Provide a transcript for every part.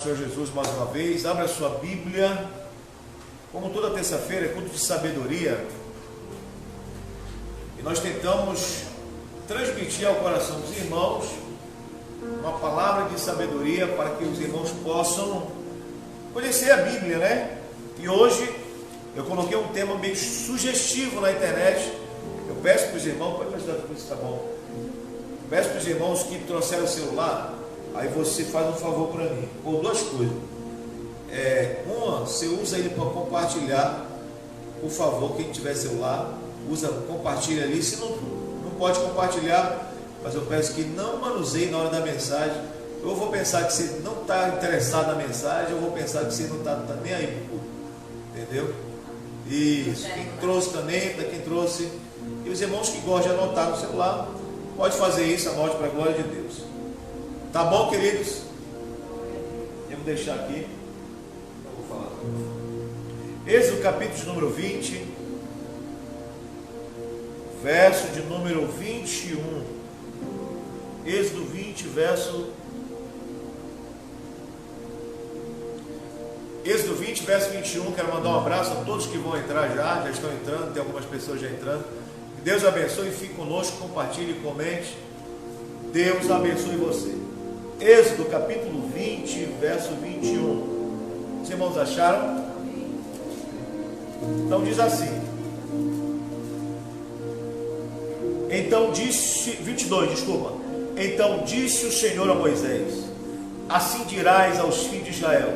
Senhor Jesus mais uma vez. Abra a sua Bíblia. Como toda terça-feira é culto de sabedoria. E nós tentamos transmitir ao coração dos irmãos uma palavra de sabedoria para que os irmãos possam conhecer a Bíblia, né? E hoje eu coloquei um tema meio sugestivo na internet. Eu peço para os irmãos, pode me ajudar com isso, tá bom? Peço para os irmãos que trouxeram o celular, aí você faz um favor para mim, com duas coisas. Uma, você usa ele para compartilhar, por favor, quem tiver celular, compartilha ali. Se não pode compartilhar, mas eu peço que não manuseie na hora da mensagem. Eu vou pensar que você não está interessado na mensagem, eu vou pensar que você não está nem aí para o culto, entendeu? Isso, quem trouxe caneta, quem trouxe, e os irmãos que gostam de anotar no celular, pode fazer isso, anote para a glória de Deus. Tá bom, queridos? Vamos deixar aqui. Eu vou falar. Êxodo capítulo de número 20, verso de número 21. Êxodo 20, verso 21. Quero mandar um abraço a todos que vão entrar já estão entrando, tem algumas pessoas já entrando. Que Deus abençoe, fique conosco, compartilhe, comente. Deus abençoe você. Êxodo capítulo 20, verso 21. Os irmãos acharam? Então diz assim. Então disse, 22, desculpa. Então disse o Senhor a Moisés: assim dirás aos filhos de Israel: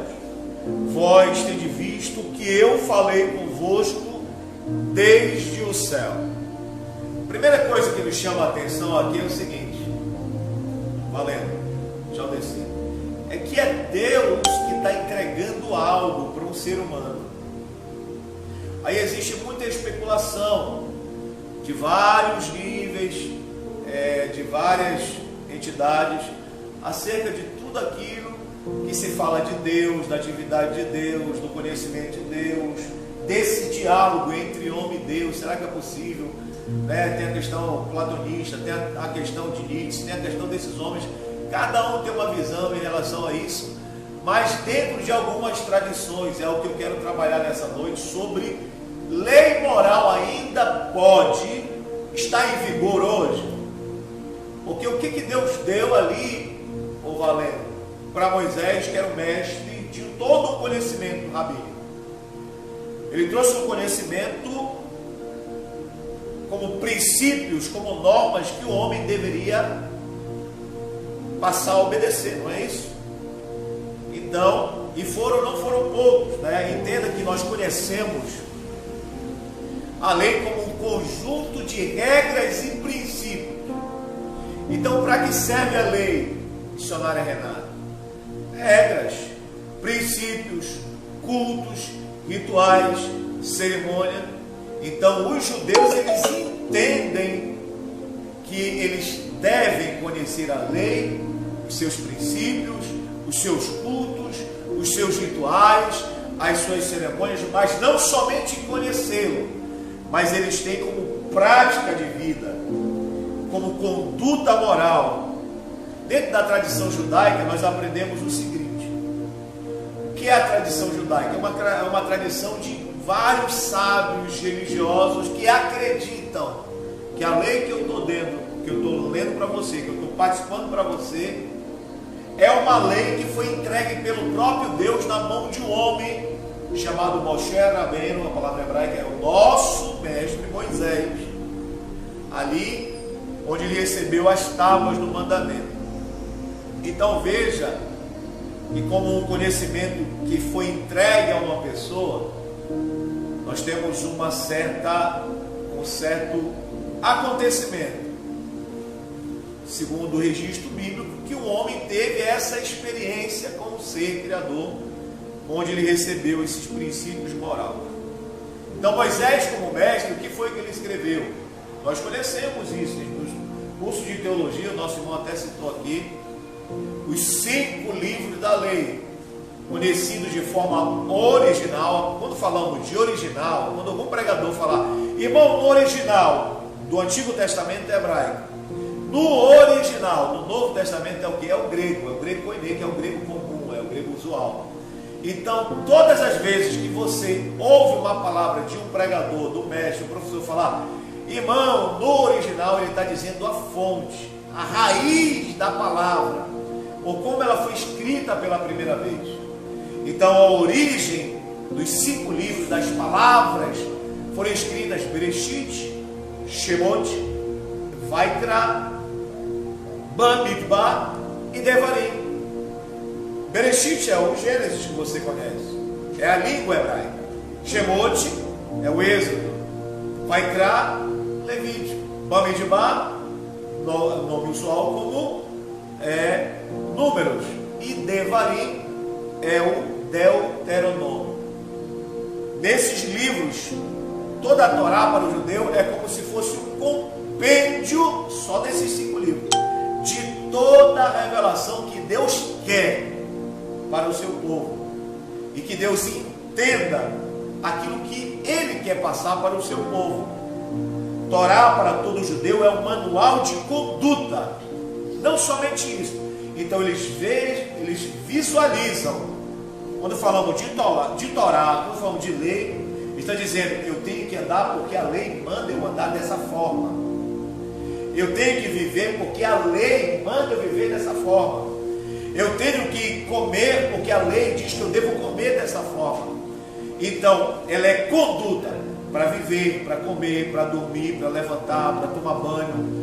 vós tende visto que eu falei convosco desde o céu. Primeira coisa que me chama a atenção aqui é o seguinte, valendo, já desci, é que é Deus que está entregando algo para um ser humano. Aí existe muita especulação de vários níveis, de várias entidades, acerca de tudo aquilo que se fala de Deus, da atividade de Deus, do conhecimento de Deus, desse diálogo entre homem e Deus. Será que é possível? Tem a questão platonista, tem a questão de Nietzsche, tem a questão desses homens. Cada um tem uma visão em relação a isso, mas dentro de algumas tradições, é o que eu quero trabalhar nessa noite, sobre lei moral ainda pode estar em vigor hoje. Porque o que Deus deu ali, ô valendo, para Moisés, que era o mestre de todo o conhecimento rabínico. Ele trouxe um conhecimento como princípios, como normas que o homem deveria passar a obedecer, não é isso? Então, não foram poucos, né? Entenda que nós conhecemos a lei como um conjunto de regras e princípios. Então, para que serve a lei, missionária Renata? Regras, princípios, cultos, rituais, cerimônia. Então os judeus, eles entendem que eles devem conhecer a lei, os seus princípios, os seus cultos, os seus rituais, as suas cerimônias, mas não somente conhecê-lo, mas eles têm como prática de vida, como conduta moral. Dentro da tradição judaica, nós aprendemos o seguinte: o que é a tradição judaica? É uma tradição de vários sábios religiosos que acreditam que a lei que eu estou lendo para você, que eu estou participando para você, é uma lei que foi entregue pelo próprio Deus na mão de um homem chamado Moshe Rabbeinu. A palavra hebraica é o nosso mestre Moisés, ali onde ele recebeu as tábuas do mandamento. Então veja que, como um conhecimento que foi entregue a uma pessoa, nós temos um certo acontecimento, segundo o registro bíblico, que o homem teve essa experiência com o ser criador, onde ele recebeu esses princípios morais. Então Moisés, como mestre, o que foi que ele escreveu? Nós conhecemos isso nos cursos de teologia, o nosso irmão até citou aqui, os 5 livros da lei, conhecidos de forma original. Quando falamos de original, quando algum pregador falar, irmão, no original do Antigo Testamento é hebraico, no original, no Novo Testamento é o que? É o grego koiné, que é o grego comum, é o grego visual. Então, todas as vezes que você ouve uma palavra de um pregador, do mestre, do professor falar, irmão, no original ele está dizendo a fonte, a raiz da palavra, ou como ela foi escrita pela primeira vez. Então, a origem dos 5 livros das palavras foram escritas Bereshit, Shemot, Vaikra, Bamidbar e Devarim. Bereshit é o Gênesis que você conhece, é a língua hebraica. Shemot é o Êxodo. Vaikra, Levítico. Bamidbar, nome usual como Números. E Devarim é o Deuteronômio. Nesses livros, toda a Torá para o judeu é como se fosse um compêndio só desses 5 livros, de toda a revelação que Deus quer para o seu povo, e que Deus entenda aquilo que Ele quer passar para o seu povo. Torá para todo judeu é um manual de conduta, não somente isso. Então eles visualizam, quando falamos de Torá, quando falamos de lei, está dizendo, eu tenho que andar porque a lei manda eu andar dessa forma. Eu tenho que viver porque a lei manda eu viver dessa forma. Eu tenho que comer porque a lei diz que eu devo comer dessa forma. Então, ela é conduta para viver, para comer, para dormir, para levantar, para tomar banho.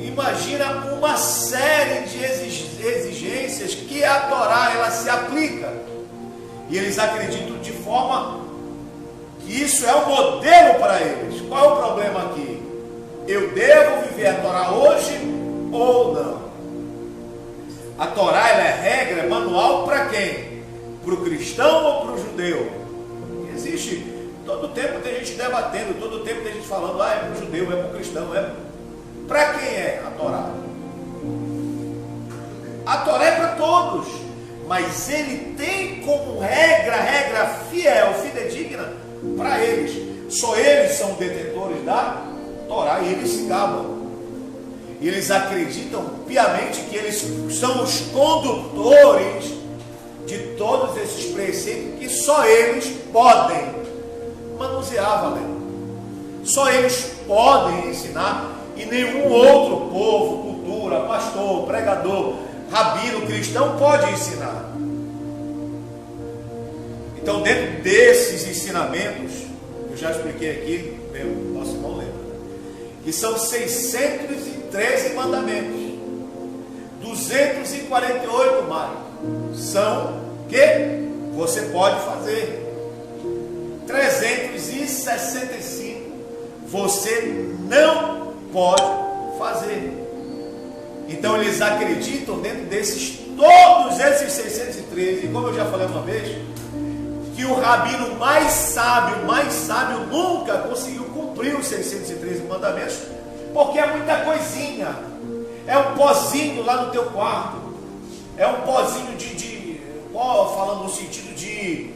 Imagina uma série de exigências que a Torá ela se aplica. E eles acreditam de forma que isso é o modelo para eles. Qual é o problema aqui? Eu devo viver a Torá hoje ou não? A Torá ela é regra, manual para quem? Para o cristão ou para o judeu? E existe, todo tempo tem gente debatendo, todo tempo tem gente falando, é para o judeu, é para o cristão, para quem é a Torá? A Torá é para todos, mas ele tem como regra fiel, fidedigna para eles. Só eles são detentores da Torá e eles se gabam. E eles acreditam piamente que eles são os condutores de todos esses preceitos que só eles podem manusear, valendo. Só eles podem ensinar e nenhum outro povo, cultura, pastor, pregador, rabino, cristão pode ensinar. Então, dentro desses ensinamentos, eu já expliquei aqui, nosso irmão lembra, que são 613 mandamentos, 248 mais são que você pode fazer, 365 você não pode fazer. Então eles acreditam dentro desses, todos esses 613, como eu já falei uma vez, que o rabino mais sábio nunca conseguiu cumprir os 613 mandamentos, porque é muita coisinha, é um pozinho lá no teu quarto, é um pozinho falando no sentido de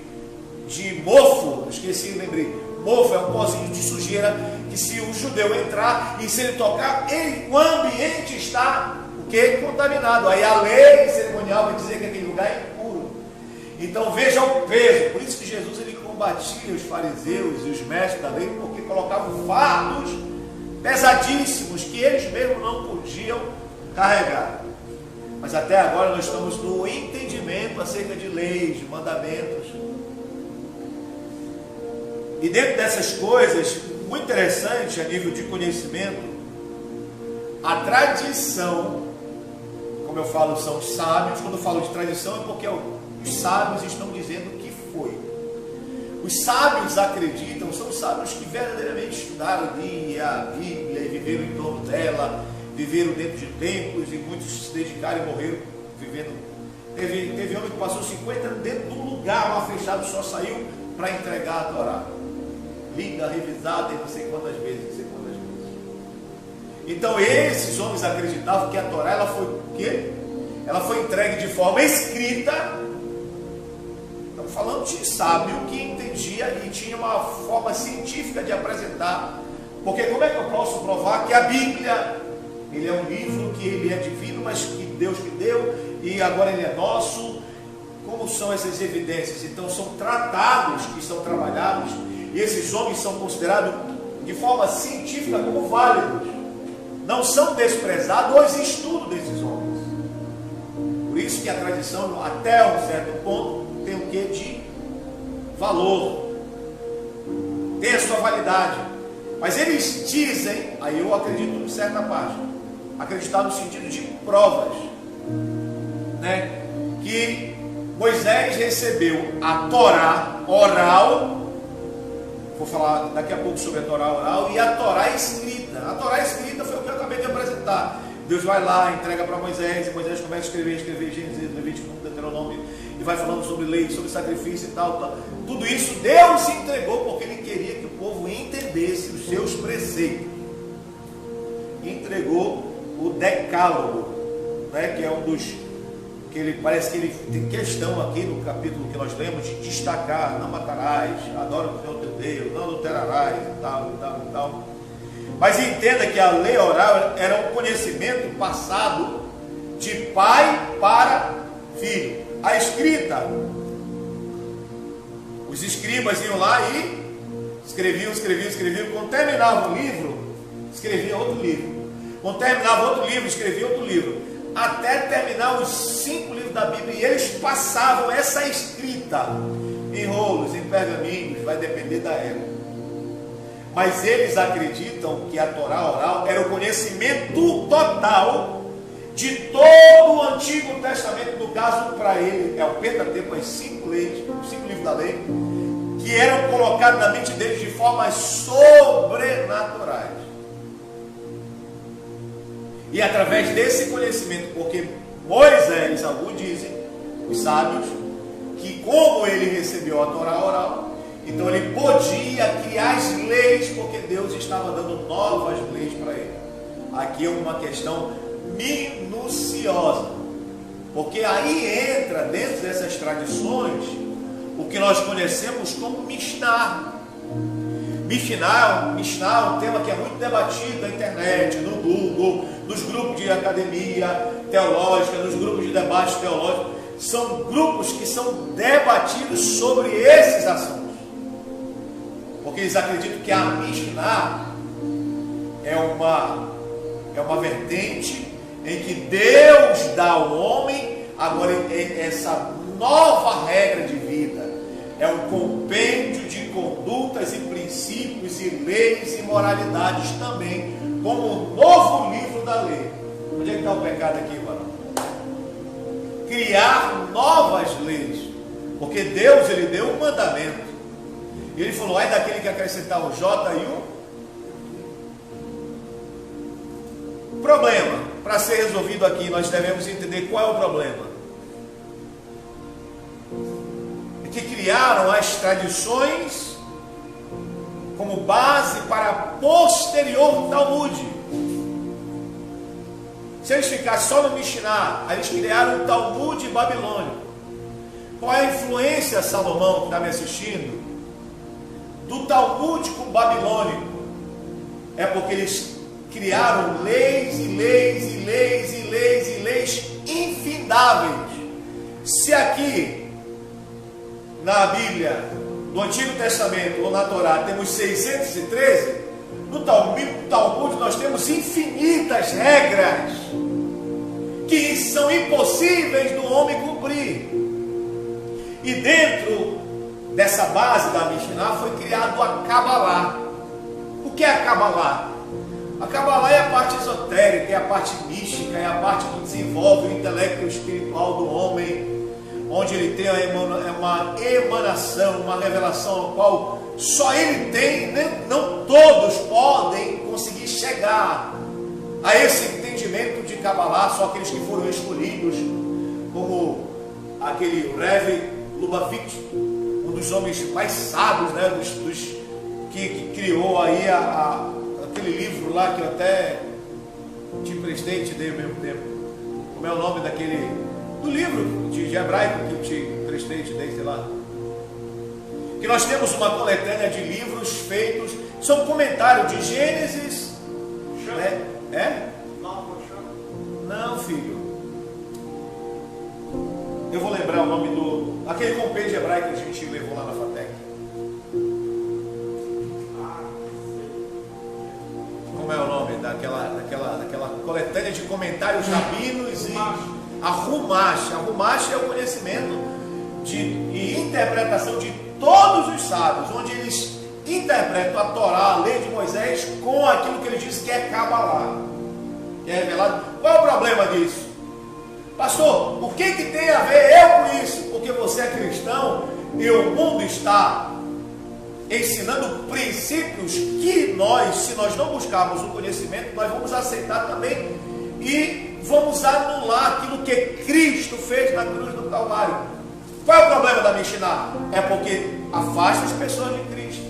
mofo, esqueci, lembrei, mofo é um pozinho de sujeira, que se o judeu entrar e se ele tocar, o ambiente está o quê? Contaminado, aí a lei cerimonial vai dizer que aquele lugar é impuro. Então veja o peso, por isso que Jesus ele combatia os fariseus e os mestres da lei, porque colocavam fardos pesadíssimos que eles mesmos não podiam carregar. Mas até agora nós estamos no entendimento acerca de leis, de mandamentos. E dentro dessas coisas, muito interessante a nível de conhecimento, a tradição, como eu falo, são os sábios. Quando eu falo de tradição é porque os sábios estão dizendo o que foi. Os sábios acreditam, são sábios que verdadeiramente estudaram a Bíblia e viveram em torno dela, viveram dentro de templos e muitos se dedicaram e morreram vivendo. Teve homem que passou 50 anos dentro de um lugar lá fechado, só saiu para entregar a Torá. Lida, revisada e não sei quantas vezes, Então esses homens acreditavam que a Torá ela foi o quê? Ela foi entregue de forma escrita. Estamos falando de sábio que entendia e tinha uma forma científica de apresentar. Porque como é que eu posso provar que a Bíblia, ele é um livro que ele é divino, mas que Deus que deu, e agora ele é nosso? como são essas evidências? Então são tratados e são trabalhados, e esses homens são considerados de forma científica como válidos. Não são desprezados os estudos desses homens. Por isso que a tradição, até um certo ponto, tem o que de valor, tem a sua validade. Mas eles dizem, aí eu acredito em certa parte, acreditar no sentido de provas, né? Que Moisés recebeu a Torá oral, vou falar daqui a pouco sobre a Torá oral, e a Torá escrita. A Torá escrita foi o que eu acabei de apresentar. Deus vai lá, entrega para Moisés, e Moisés começa a escrever Gênesis, Levítico, Deuteronômio, e vai falando sobre lei, sobre sacrifício e tal. Tudo isso Deus entregou porque Ele queria que o povo entendesse os seus preceitos. Entregou o Decálogo, né, que é um dos que ele parece que ele tem questão aqui no capítulo que nós lemos de destacar: não matarás, adora o Senhor teu Deus, não adulterarás e tal, e tal, e tal. Mas entenda que a lei oral era um conhecimento passado de pai para filho. A escrita, os escribas iam lá e escreviam. Quando terminava o livro, escrevia outro livro. Quando terminava outro livro, escrevia outro livro. Até terminar os 5 livros da Bíblia, e eles passavam essa escrita em rolos, em pergaminhos, vai depender da época. Mas eles acreditam que a Torá oral era o conhecimento total de todo o Antigo Testamento. No caso, para ele, é o Pentateuco, as 5 leis, os 5 livros da lei, que eram colocados na mente deles de formas sobrenaturais. E através desse conhecimento, porque Moisés, alguns dizem, os sábios, que como ele recebeu a Torá oral, então ele podia criar as leis, porque Deus estava dando novas leis para ele. Aqui é uma questão minuciosa, porque aí entra dentro dessas tradições o que nós conhecemos como Mishnah. Mishnah é um tema que é muito debatido na internet, no Google, nos grupos de academia teológica, nos grupos de debate teológico. São grupos que são debatidos sobre esses assuntos, porque eles acreditam que a Mishnah é uma vertente em que Deus dá ao homem agora essa nova regra de vida. É um compêndio de condutas e princípios e leis e moralidades também, como um novo livro da lei. Onde é que está o pecado aqui, mano? Criar novas leis, porque Deus, Ele deu um mandamento, e Ele falou: ai daquele que acrescentar o J e o problema. Para ser resolvido aqui, nós devemos entender qual é o problema. Que criaram as tradições como base para posterior Talmud. Se eles ficassem só no Mishnah, eles criaram o Talmud babilônico. Qual é a influência, Salomão, que está me assistindo, do Talmúdico babilônico? É porque eles criaram leis e leis e leis e leis e leis infindáveis. Se aqui na Bíblia, no Antigo Testamento ou na Torá, temos 613, no Talmud nós temos infinitas regras que são impossíveis do homem cumprir. E dentro dessa base da Mishnah foi criado a Kabbalah. O que é a Kabbalah? A Kabbalah é a parte esotérica, é a parte mística, é a parte que desenvolve o intelecto espiritual do homem, onde ele tem uma emanação, uma revelação, a qual só ele tem, né? Não todos podem conseguir chegar a esse entendimento de Kabbalah, só aqueles que foram escolhidos, como aquele Rebbe Lubavitch, um dos homens mais sábios, né? que criou aí aquele livro lá que eu até te emprestei e te dei ao mesmo tempo. Como é o nome do livro de hebraico que eu te prestei, te dei, sei lá. Que nós temos uma coletânea de livros feitos, são comentários de Gênesis, né? Não, filho. Eu vou lembrar o nome aquele compêndio hebraico que a gente levou lá na FATEC. Como é o nome daquela coletânea de comentários rabinos e a Rumash. A Rumash é o conhecimento e interpretação de todos os sábios, onde eles interpretam a Torá, a lei de Moisés, com aquilo que ele diz que é Cabalá, que é revelado. Qual é o problema disso? Pastor, o que tem a ver eu com isso? Porque você é cristão e o mundo está ensinando princípios que nós, se nós não buscarmos o conhecimento, nós vamos aceitar também e vamos anular aquilo que Cristo fez na cruz do Calvário. Qual é o problema da Mishnah? É porque afasta as pessoas de Cristo.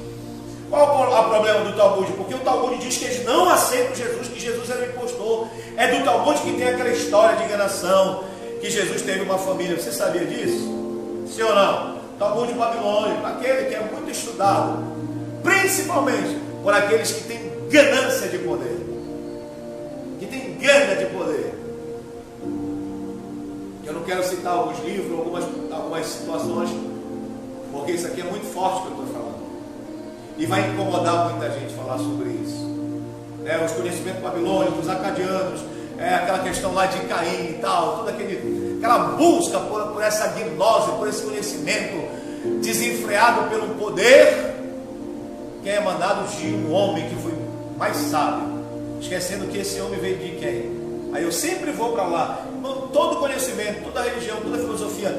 Qual é o problema do Talmud? Porque o Talmud diz que eles não aceitam Jesus, que Jesus era um impostor. É do Talmud que tem aquela história de enganação, que Jesus teve uma família. Você sabia disso? Sim ou não? Talmud babilônico, aquele que é muito estudado, principalmente por aqueles que têm ganância de poder, que têm gana de poder. Eu não quero citar alguns livros, algumas situações, porque isso aqui é muito forte que eu estou falando. E vai incomodar muita gente falar sobre isso. Os conhecimentos babilônicos, os acadianos, aquela questão lá de Caim e tal, toda aquela busca por essa gnose, por esse conhecimento desenfreado pelo poder que é emanado de um homem que foi mais sábio, esquecendo que esse homem veio de quem? Aí eu sempre vou para lá. Todo conhecimento, toda religião, toda filosofia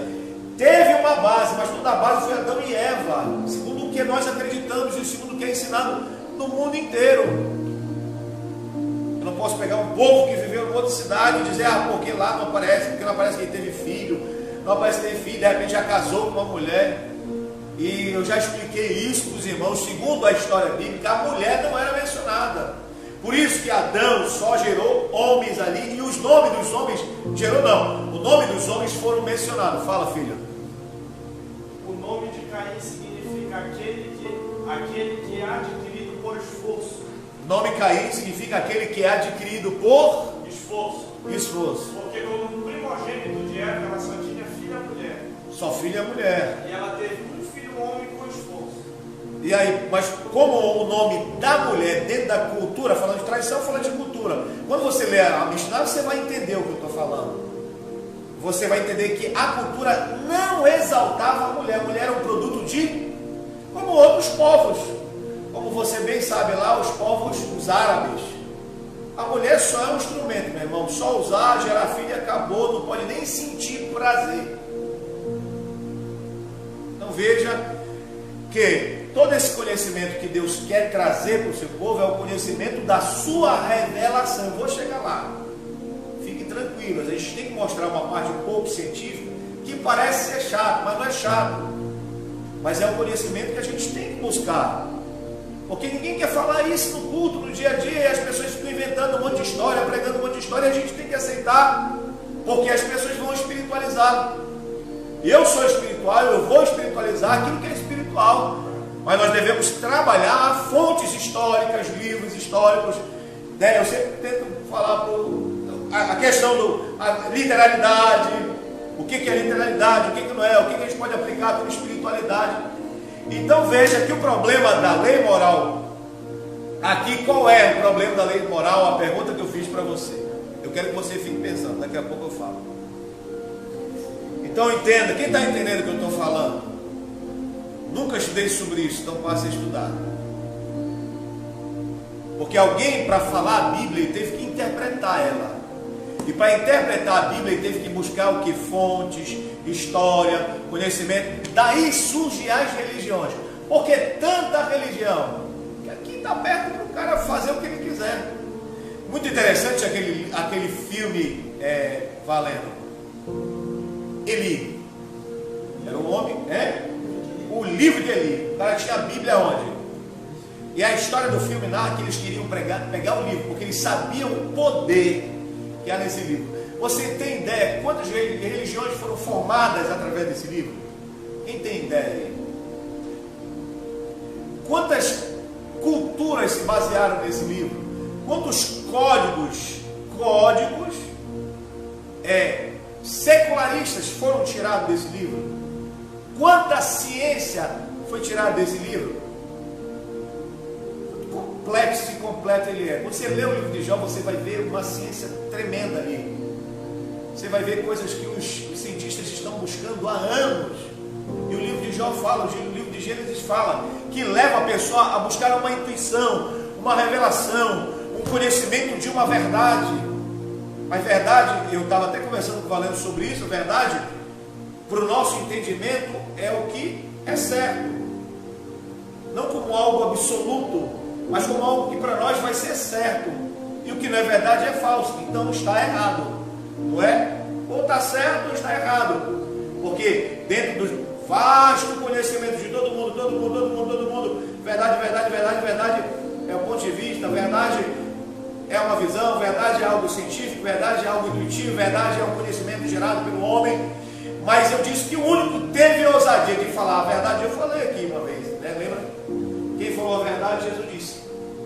teve uma base, mas toda a base foi Adão e Eva, segundo o que nós acreditamos e segundo o que é ensinado no mundo inteiro. Eu não posso pegar um povo que viveu em outra cidade e dizer, porque lá não aparece, porque não aparece que ele teve filho, não aparece que teve filho, de repente já casou com uma mulher. E eu já expliquei isso para os irmãos, segundo a história bíblica, a mulher não era mencionada. Por isso que Adão só gerou homens ali, e os nomes dos homens, o nome dos homens foram mencionados. Fala, filha. O nome de Caim significa aquele que é adquirido por esforço. O nome Caim significa aquele que é adquirido por esforço. Porque no primogênito de Eva, ela só tinha filha mulher. Só filha mulher. E ela teve um filho homem com esforço. E aí, mas como o nome da mulher dentro da cultura, falando de tradição, falando de cultura, quando você lê a Mishnah, você vai entender o que eu estou falando. Você vai entender que a cultura não exaltava a mulher era um produto de, como outros povos, como você bem sabe lá, os povos, os árabes, a mulher só é um instrumento, meu irmão, só usar, gerar filho e acabou, não pode nem sentir prazer. Então veja que todo esse conhecimento que Deus quer trazer para o seu povo é o conhecimento da sua revelação. Eu vou chegar lá. Fiquem tranquilos. A gente tem que mostrar uma parte um pouco científica que parece ser chato, mas não é chato. Mas é um conhecimento que a gente tem que buscar. Porque ninguém quer falar isso no culto, no dia a dia, e as pessoas ficam inventando um monte de história, pregando um monte de história, e a gente tem que aceitar, porque as pessoas vão espiritualizar. Eu sou espiritual, eu vou espiritualizar aquilo que é espiritual. Mas nós devemos trabalhar fontes históricas, livros históricos. Eu sempre tento falar a questão da literalidade, o que é literalidade, o que não é, o que a gente pode aplicar como espiritualidade. Então veja que o problema da lei moral, aqui qual é o problema da lei moral? A pergunta que eu fiz para você. Eu quero que você fique pensando, daqui a pouco eu falo. Então entenda, quem está entendendo o que eu estou falando? Nunca estudei sobre isso, então passe a estudar. Porque alguém, para falar a Bíblia, ele teve que interpretar ela. E para interpretar a Bíblia, ele teve que buscar o que? Fontes, história, conhecimento. Daí surgem as religiões. Porque tanta religião, que aqui está perto para o cara fazer o que ele quiser. Muito interessante aquele filme valendo. Eli. Era um homem, o livro de Eli. O cara tinha a Bíblia onde? E a história do filme narra que eles queriam pegar o livro, porque eles sabiam o poder que há nesse livro. Você tem ideia quantas religiões foram formadas através desse livro? Quem tem ideia? Quantas culturas se basearam nesse livro? Quantos códigos secularistas foram tirados desse livro? Quanta ciência foi tirada desse livro? Complexo e completo ele é. Você lê o livro de Jó, você vai ver uma ciência tremenda ali. Você vai ver coisas que os cientistas estão buscando há anos. E o livro de Jó fala, o livro de Gênesis fala, que leva a pessoa a buscar uma intuição, uma revelação, um conhecimento de uma verdade. Mas verdade, eu estava até conversando com o Valendo sobre isso, a verdade, para o nosso entendimento, é o que é certo. Não como algo absoluto, mas como algo que para nós vai ser certo. E o que não é verdade é falso, então está errado. Não é? Ou está certo ou está errado. Porque dentro do vasto conhecimento de todo mundo, verdade é o ponto de vista, verdade é uma visão, verdade é algo científico, verdade é algo intuitivo, verdade é um conhecimento gerado pelo homem. Mas eu disse que o único teve a ousadia de falar a verdade, eu falei aqui uma vez, né? Lembra? Quem falou a verdade, Jesus disse: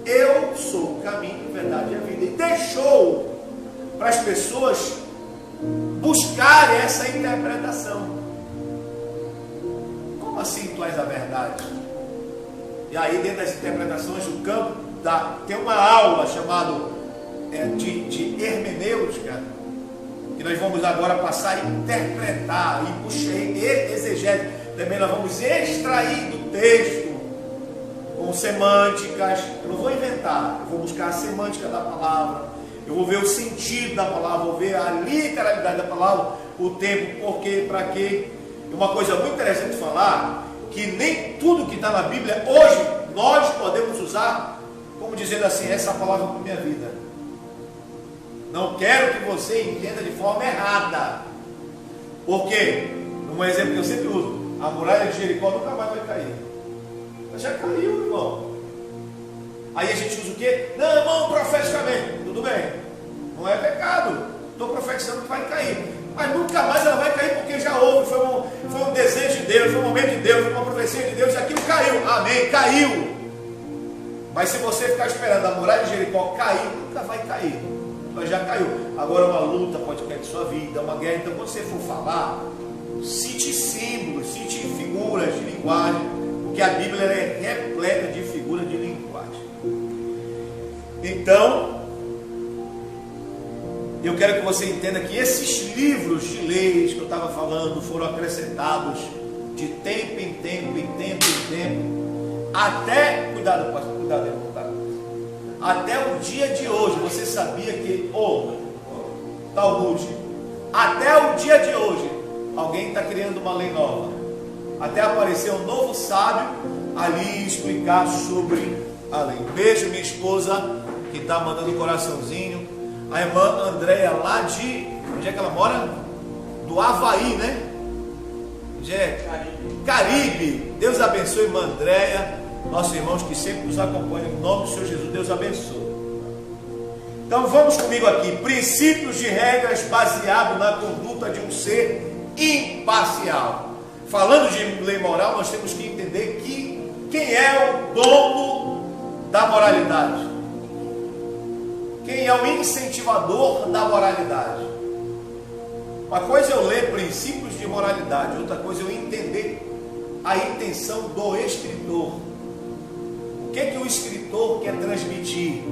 eu sou o caminho, a verdade e a vida. E deixou para as pessoas buscarem essa interpretação. Como assim tu és a verdade? E aí dentro das interpretações do campo tem uma aula chamada de hermenêutica, que nós vamos agora passar a interpretar e puxar exegese. Também nós vamos extrair do texto com semânticas. Eu não vou inventar, eu vou buscar a semântica da palavra, eu vou ver o sentido da palavra, vou ver a literalidade da palavra, o tempo, porquê, para quê. E uma coisa muito interessante de falar, que nem tudo que está na Bíblia hoje nós podemos usar como dizendo assim, essa palavra para a minha vida. Não quero que você entenda de forma errada. Porque, um exemplo que eu sempre uso, a muralha de Jericó nunca mais vai cair. Ela já caiu, irmão. Aí a gente usa o quê? Não, irmão, profeticamente. Tudo bem. Não é pecado. Estou profetizando que vai cair. Mas nunca mais ela vai cair porque já houve. Foi um desejo de Deus, foi um momento de Deus, foi uma profecia de Deus e aquilo caiu. Amém, caiu. Mas se você ficar esperando a muralha de Jericó cair, nunca vai cair. Mas já caiu. Agora uma luta pode cair de sua vida, uma guerra. Então quando você for falar, cite símbolos, cite figuras de linguagem, porque a Bíblia é repleta de figuras de linguagem. Então, eu quero que você entenda que esses livros de leis que eu estava falando foram acrescentados de tempo em tempo, até, cuidado, pastor, cuidado, até o dia de hoje. Você sabia que, Talmud, até o dia de hoje, alguém está criando uma lei nova, até aparecer um novo sábio ali explicar sobre a lei. Beijo minha esposa, que está mandando um coraçãozinho, a irmã Andréia lá de, onde é que ela mora? Do Havaí, né? Onde é? Caribe. Deus abençoe, irmã Andréia, nossos irmãos que sempre nos acompanham, em nome do Senhor Jesus, Deus abençoe. Então vamos comigo aqui, princípios de regras baseados na conduta de um ser imparcial. Falando de lei moral, nós temos que entender quem é o dono da moralidade, quem é o incentivador da moralidade. Uma coisa é eu ler princípios de moralidade, outra coisa é eu entender a intenção do escritor. O que o escritor quer transmitir?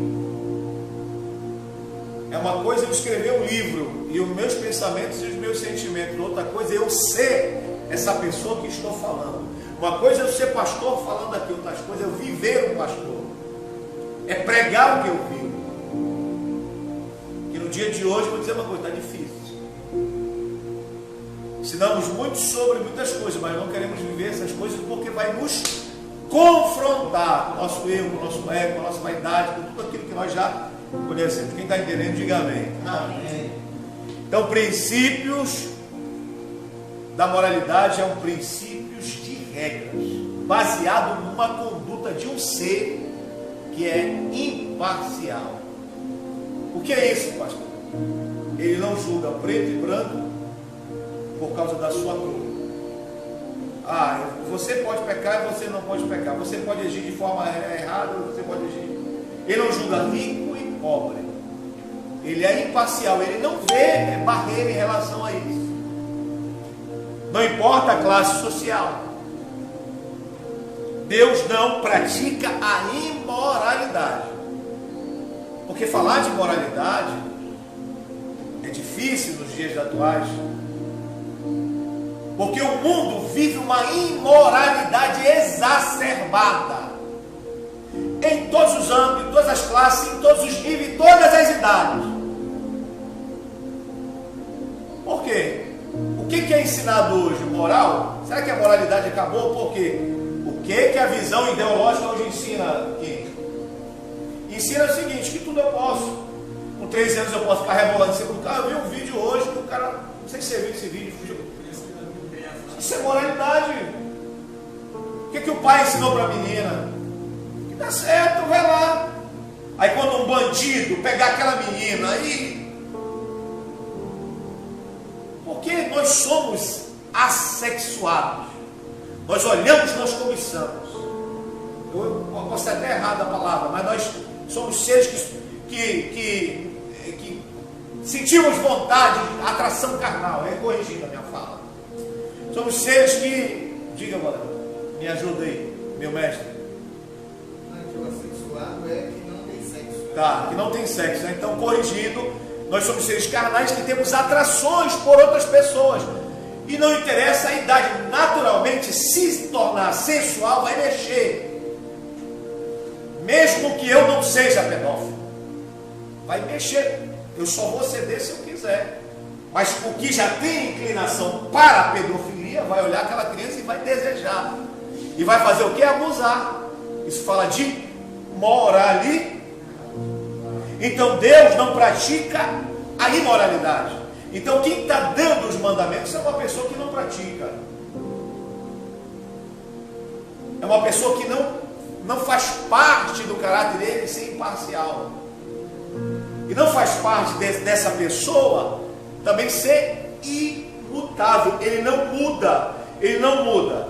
É uma coisa eu escrever um livro e os meus pensamentos e os meus sentimentos. Outra coisa é eu ser essa pessoa que estou falando. Uma coisa é eu ser pastor falando aqui, outra coisa é eu viver um pastor. É pregar o que eu vivo. Que no dia de hoje, vou dizer uma coisa, está difícil. Ensinamos muito sobre muitas coisas, mas não queremos viver essas coisas porque vai nos confrontar com o nosso erro, com o nosso ego, com a nossa vaidade, com tudo aquilo que nós já conhecemos. Quem está entendendo, diga amém. Amém. Então, princípios da moralidade são princípios de regras, baseado numa conduta de um ser que é imparcial. O que é isso, pastor? Ele não julga preto e branco por causa da sua cor. Você pode pecar e você não pode pecar. Você pode agir de forma errada, você pode agir. Ele não julga rico e pobre. Ele é imparcial, ele não vê barreira em relação a isso. Não importa a classe social. Deus não pratica a imoralidade. Porque falar de moralidade é difícil nos dias atuais. Porque o mundo vive uma imoralidade exacerbada. Em todos os âmbitos, em todas as classes, em todos os níveis, em todas as idades. Por quê? O que é ensinado hoje? Moral? Será que a moralidade acabou? Por quê? O que a visão ideológica hoje ensina aqui? Ensina o seguinte, que tudo eu posso. Com 13 anos eu posso ficar rebolando em cima do carro. Eu vi um vídeo hoje que o cara, não sei se você viu esse vídeo, isso é moralidade. O que o pai ensinou para a menina? Que dá certo, vai lá. Aí quando um bandido pegar aquela menina aí, porque nós somos assexuados, nós olhamos, nós cobiçamos. Eu posso ser até errada a palavra, mas nós somos seres que sentimos vontade, atração carnal. É corrigindo a minha fala. Somos seres que, diga, Valeu, me ajuda aí, meu mestre. O assexuado é que não tem sexo. Tá, que não tem sexo, né? Então, corrigindo, nós somos seres carnais que temos atrações por outras pessoas. E não interessa a idade, naturalmente, se tornar sensual, vai mexer. Mesmo que eu não seja pedófilo, vai mexer. Eu só vou ceder se eu quiser. Mas o que já tem inclinação para a pedofilia, vai olhar aquela criança e vai desejar. E vai fazer o que? Abusar. Isso fala de moralidade. Então Deus não pratica a imoralidade. Então quem está dando os mandamentos é uma pessoa que não pratica. É uma pessoa que não faz parte do caráter dele ser imparcial. E não faz parte dessa pessoa também ser imutável. Ele não muda. Ele não muda.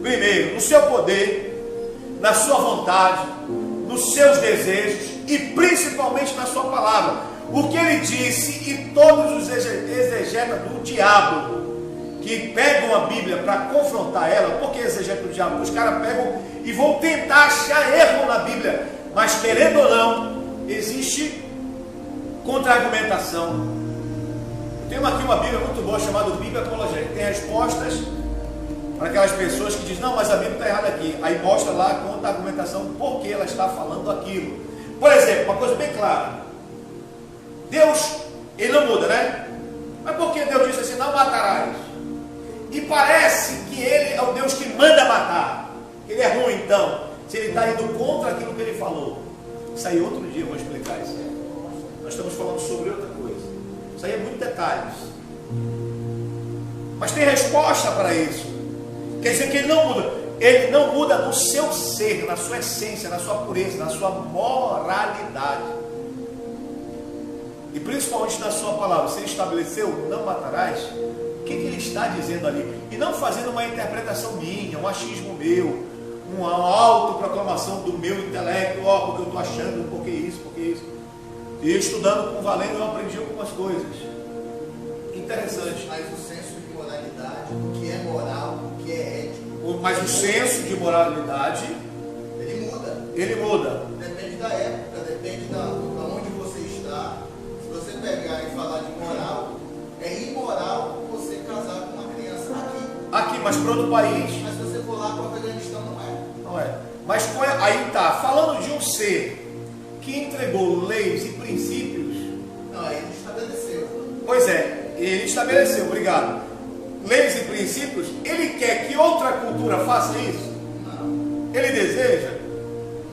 Primeiro, no seu poder, na sua vontade, nos seus desejos e principalmente na sua palavra. O que ele disse, e todos os exegetas do diabo que pegam a Bíblia para confrontar ela. Por que exegeta do diabo? Porque os caras pegam e vão tentar achar erro na Bíblia, mas querendo ou não, existe contra-argumentação. Tem aqui uma Bíblia muito boa chamada Bíblia Apologética. Tem respostas para aquelas pessoas que dizem, não, mas a Bíblia está errada aqui. Aí mostra lá a contra-argumentação por que ela está falando aquilo. Por exemplo, uma coisa bem clara. Deus, ele não muda, né? Mas por que Deus disse assim, não matarás? E parece que ele é o Deus que manda matar. Ele é ruim, então, se ele está indo contra aquilo que ele falou. Isso aí outro dia eu vou explicar isso. Nós estamos falando sobre outra coisa. Isso aí é muito detalhes. Mas tem resposta para isso. Quer dizer que ele não muda. Ele não muda no seu ser, na sua essência, na sua pureza, na sua moralidade. E principalmente na sua palavra. Se ele estabeleceu, não matarás. O que ele está dizendo ali? E não fazendo uma interpretação minha, um achismo meu, uma autoproclamação do meu intelecto, porque eu estou achando, porque isso. E estudando com o Valendo, eu aprendi algumas coisas. Interessante. Mas o senso de moralidade, o que é moral, o que é ético. Mas o senso de moralidade, ele muda. Ele muda. Depende da época, depende da onde você está. Se você pegar e falar de moral, é imoral você casar com uma criança aqui, mas para outro país. Mas se você for lá para o Afeganistão, não é. Não é. Mas aí está, falando de um ser que entregou leis e princípios. Não, ele estabeleceu. Pois é, ele estabeleceu, obrigado. Leis e princípios, ele quer que outra cultura faça isso? Não. Ele deseja?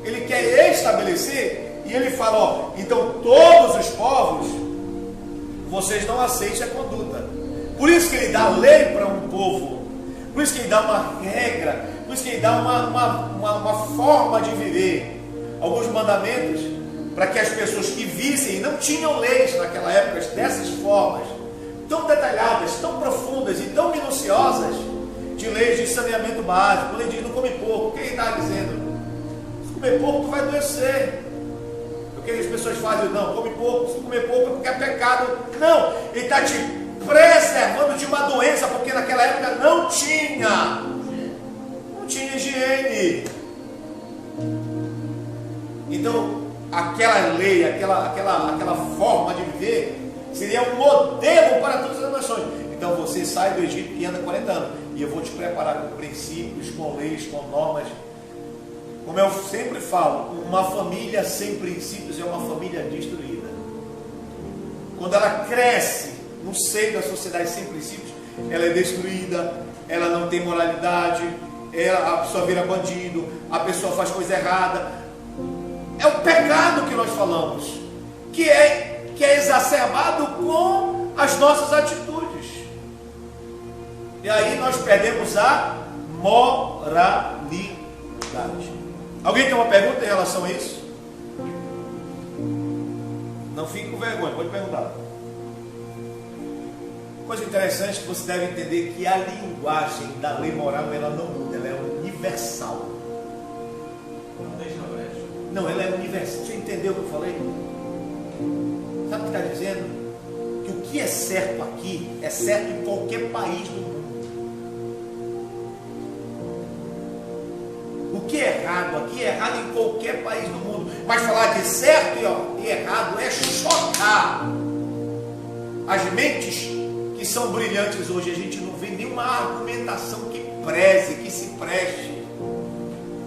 Ele quer estabelecer? E ele fala, ó, então todos os povos, vocês não aceitem a conduta. Por isso que ele dá lei para um povo. Por isso que ele dá uma regra. Por isso que ele dá uma forma de viver. Alguns mandamentos para que as pessoas que vissem, não tinham leis naquela época dessas formas, tão detalhadas, tão profundas e tão minuciosas, de leis de saneamento básico. Quando ele diz não come porco, o que ele está dizendo? Se comer porco, tu vai adoecer. O que as pessoas fazem? Não, come porco, se comer porco é porque é pecado. Não, ele está te preservando de uma doença, porque naquela época não tinha higiene. Então, aquela lei, aquela forma de viver seria um modelo para todas as nações. Então você sai do Egito e anda 40 anos, e eu vou te preparar com princípios, com leis, com normas. Como eu sempre falo, uma família sem princípios é uma família destruída. Quando ela cresce no seio da sociedade sem princípios, ela é destruída, ela não tem moralidade, a pessoa vira bandido, a pessoa faz coisa errada. É o pecado que nós falamos, que é exacerbado com as nossas atitudes. E aí nós perdemos a moralidade. Alguém tem uma pergunta em relação a isso? Não fique com vergonha, pode perguntar. Coisa interessante que você deve entender, que a linguagem da lei moral, ela não muda, ela é universal. Não deixa brecha. Não, ela é universal. Você entendeu o que eu falei? Sabe o que está dizendo? Que o que é certo aqui é certo em qualquer país do mundo. O que é errado aqui é errado em qualquer país do mundo. Mas falar de certo e errado é chocar as mentes que são brilhantes hoje. A gente não vê nenhuma argumentação que preze, que se preste,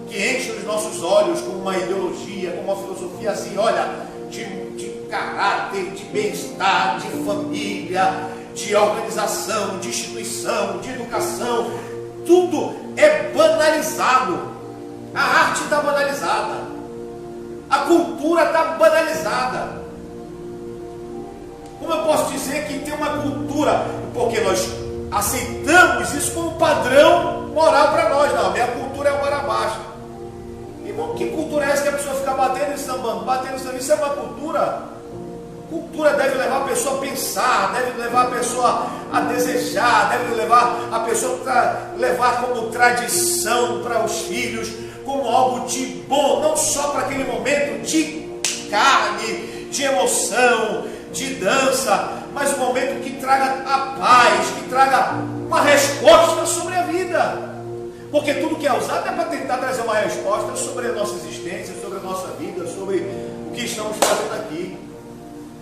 que enche os nossos olhos com uma ideologia, com uma filosofia assim, olha, de caráter, de bem-estar, de família, de organização, de instituição, de educação. Tudo é banalizado. A arte está banalizada, a cultura está banalizada. Como eu posso dizer que tem uma cultura? Porque nós aceitamos isso como padrão moral para nós. Não, a minha cultura é o Marabaixa. Irmão, que cultura é essa que a pessoa fica batendo e sambando? Batendo e sambando, isso é uma cultura? Cultura deve levar a pessoa a pensar, deve levar a pessoa a desejar, deve levar a pessoa a levar como tradição para os filhos, como algo de bom, não só para aquele momento de carne, de emoção, de dança, mas um momento que traga a paz, que traga uma resposta sobre a vida. Porque tudo que é usado é para tentar trazer uma resposta sobre a nossa existência, sobre a nossa vida, sobre o que estamos fazendo aqui.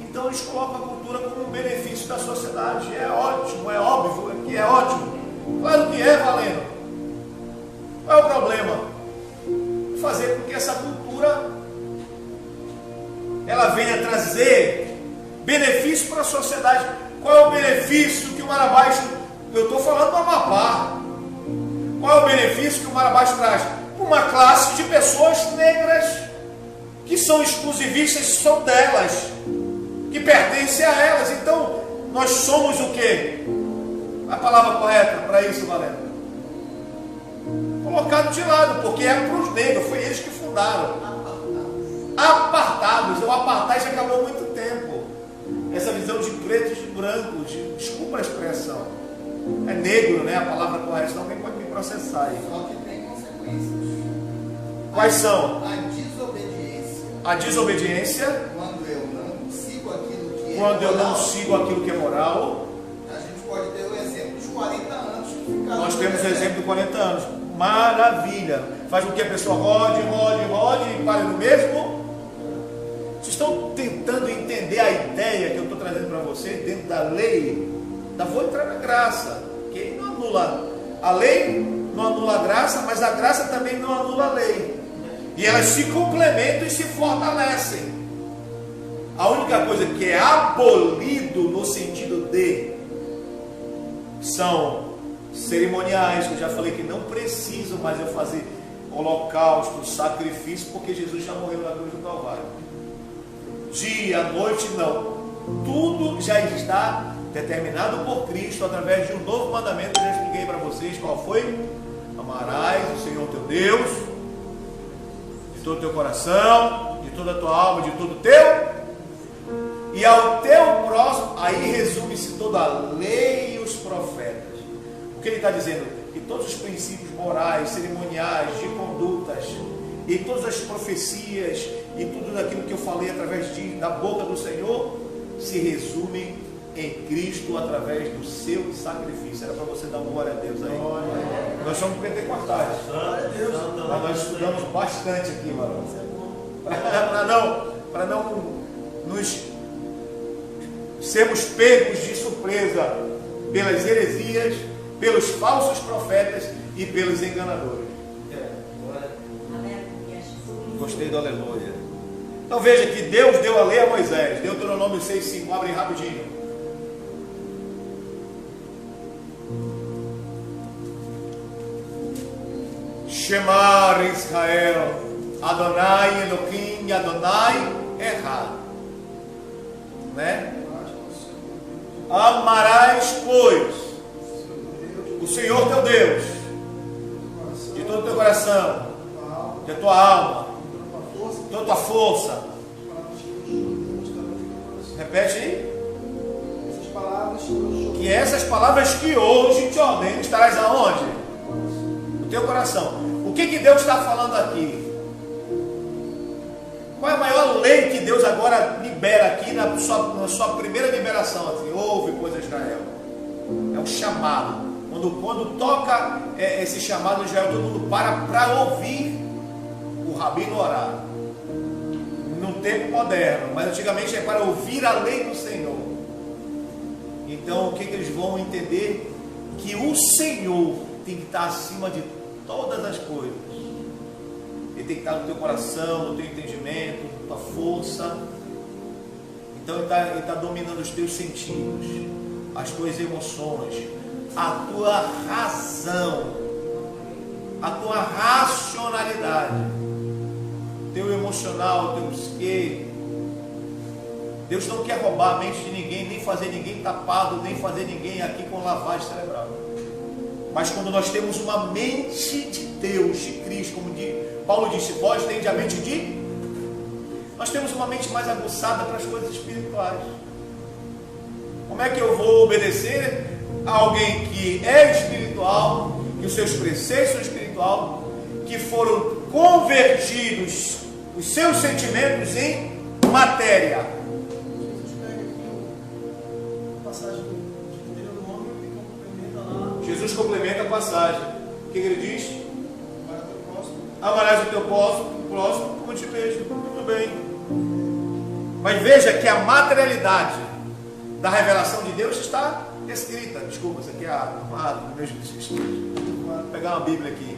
Então eles colocam a cultura como um benefício da sociedade. É ótimo, é óbvio que é ótimo. Claro que é, valendo. Qual é o problema? Fazer com que essa cultura ela venha trazer benefício para a sociedade. Qual é o benefício que o Marabaixa, eu estou falando do Amapá, qual é o benefício que o Marabaixa traz? Uma classe de pessoas negras que são exclusivistas, são delas, que pertencem a elas. Então nós somos o quê? A palavra correta para isso, Valendo? Colocado de lado, porque é para os negros, foi eles que fundaram. Apartados. O apartheid já acabou há muito tempo. Essa visão de pretos e de brancos, desculpa a expressão, é negro, né? A palavra correta, senão alguém pode me processar aí. Só que tem consequências. Quais são? A desobediência. A desobediência. Quando eu não sigo aquilo que é Quando eu não moral, sigo aquilo que é moral. a gente pode ter o exemplo dos 40 anos que ficaram. Nós temos o exemplo de 40 anos. Maravilha. Faz com que a pessoa rode e pare no mesmo. Vocês estão tentando entender a ideia que eu estou trazendo para você dentro da lei? Vou entrar na graça, que não anula. A lei não anula a graça, mas a graça também não anula a lei. E elas se complementam e se fortalecem. A única coisa que é abolido no sentido de são cerimoniais, que eu já falei que não precisam mais eu fazer holocausto, sacrifício, porque Jesus já morreu na cruz do Calvário. Dia, noite, não. Tudo já está determinado por Cristo através de um novo mandamento que eu já expliquei para vocês. Qual foi? Amarás o Senhor teu Deus de todo o teu coração, de toda a tua alma, de todo o teu, e ao teu próximo. Aí resume-se toda a lei e os profetas. O que ele está dizendo? Que todos os princípios morais, cerimoniais, de condutas, e todas as profecias, e tudo aquilo que eu falei através da boca do Senhor, se resumem em Cristo através do seu sacrifício. Era para você dar glória a Deus aí. Nós somos pentecostais. Mas nós estudamos bastante aqui, varão. Para não nos sermos pegos de surpresa pelas heresias, pelos falsos profetas e pelos enganadores. Gostei do aleluia. Então veja que Deus deu a lei a Moisés. Deuteronômio 6,5. Abre rapidinho. Shemar Israel, Adonai Elohim, Adonai Echad. Né? Amarás, pois, o Senhor teu Deus, de todo o teu coração, de tua alma, de toda a tua força. Repete aí. Que essas palavras que hoje te ordeno estarás aonde? No teu coração. O que Deus está falando aqui? Qual é a maior lei que Deus agora libera aqui na sua primeira liberação? Assim, ouve, pois, Israel. É um chamado. Quando toca esse chamado, Israel, todo mundo para ouvir o rabino orar. No tempo moderno, mas antigamente é para ouvir a lei do Senhor. Então, o que eles vão entender? Que o Senhor tem que estar acima de todas as coisas. Ele tem que estar no teu coração, no teu entendimento, na tua força. Então ele está dominando os teus sentidos, as tuas emoções, a tua razão, a tua racionalidade, teu emocional, teu psique. Deus não quer roubar a mente de ninguém, nem fazer ninguém tapado, nem fazer ninguém aqui com lavagem cerebral. Mas quando nós temos uma mente de Deus, de Cristo, como Paulo disse, vós tende a mente de... Nós temos uma mente mais aguçada para as coisas espirituais. Como é que eu vou obedecer a alguém que é espiritual, que os seus preceitos são espiritual, que foram convertidos os seus sentimentos em matéria? Jesus complementa a passagem. O que ele diz? Amarás o teu próximo como te vejo. Tudo bem. Mas veja que a materialidade da revelação de Deus está escrita. Desculpa, isso aqui é a meus estudos. Vou pegar uma Bíblia aqui.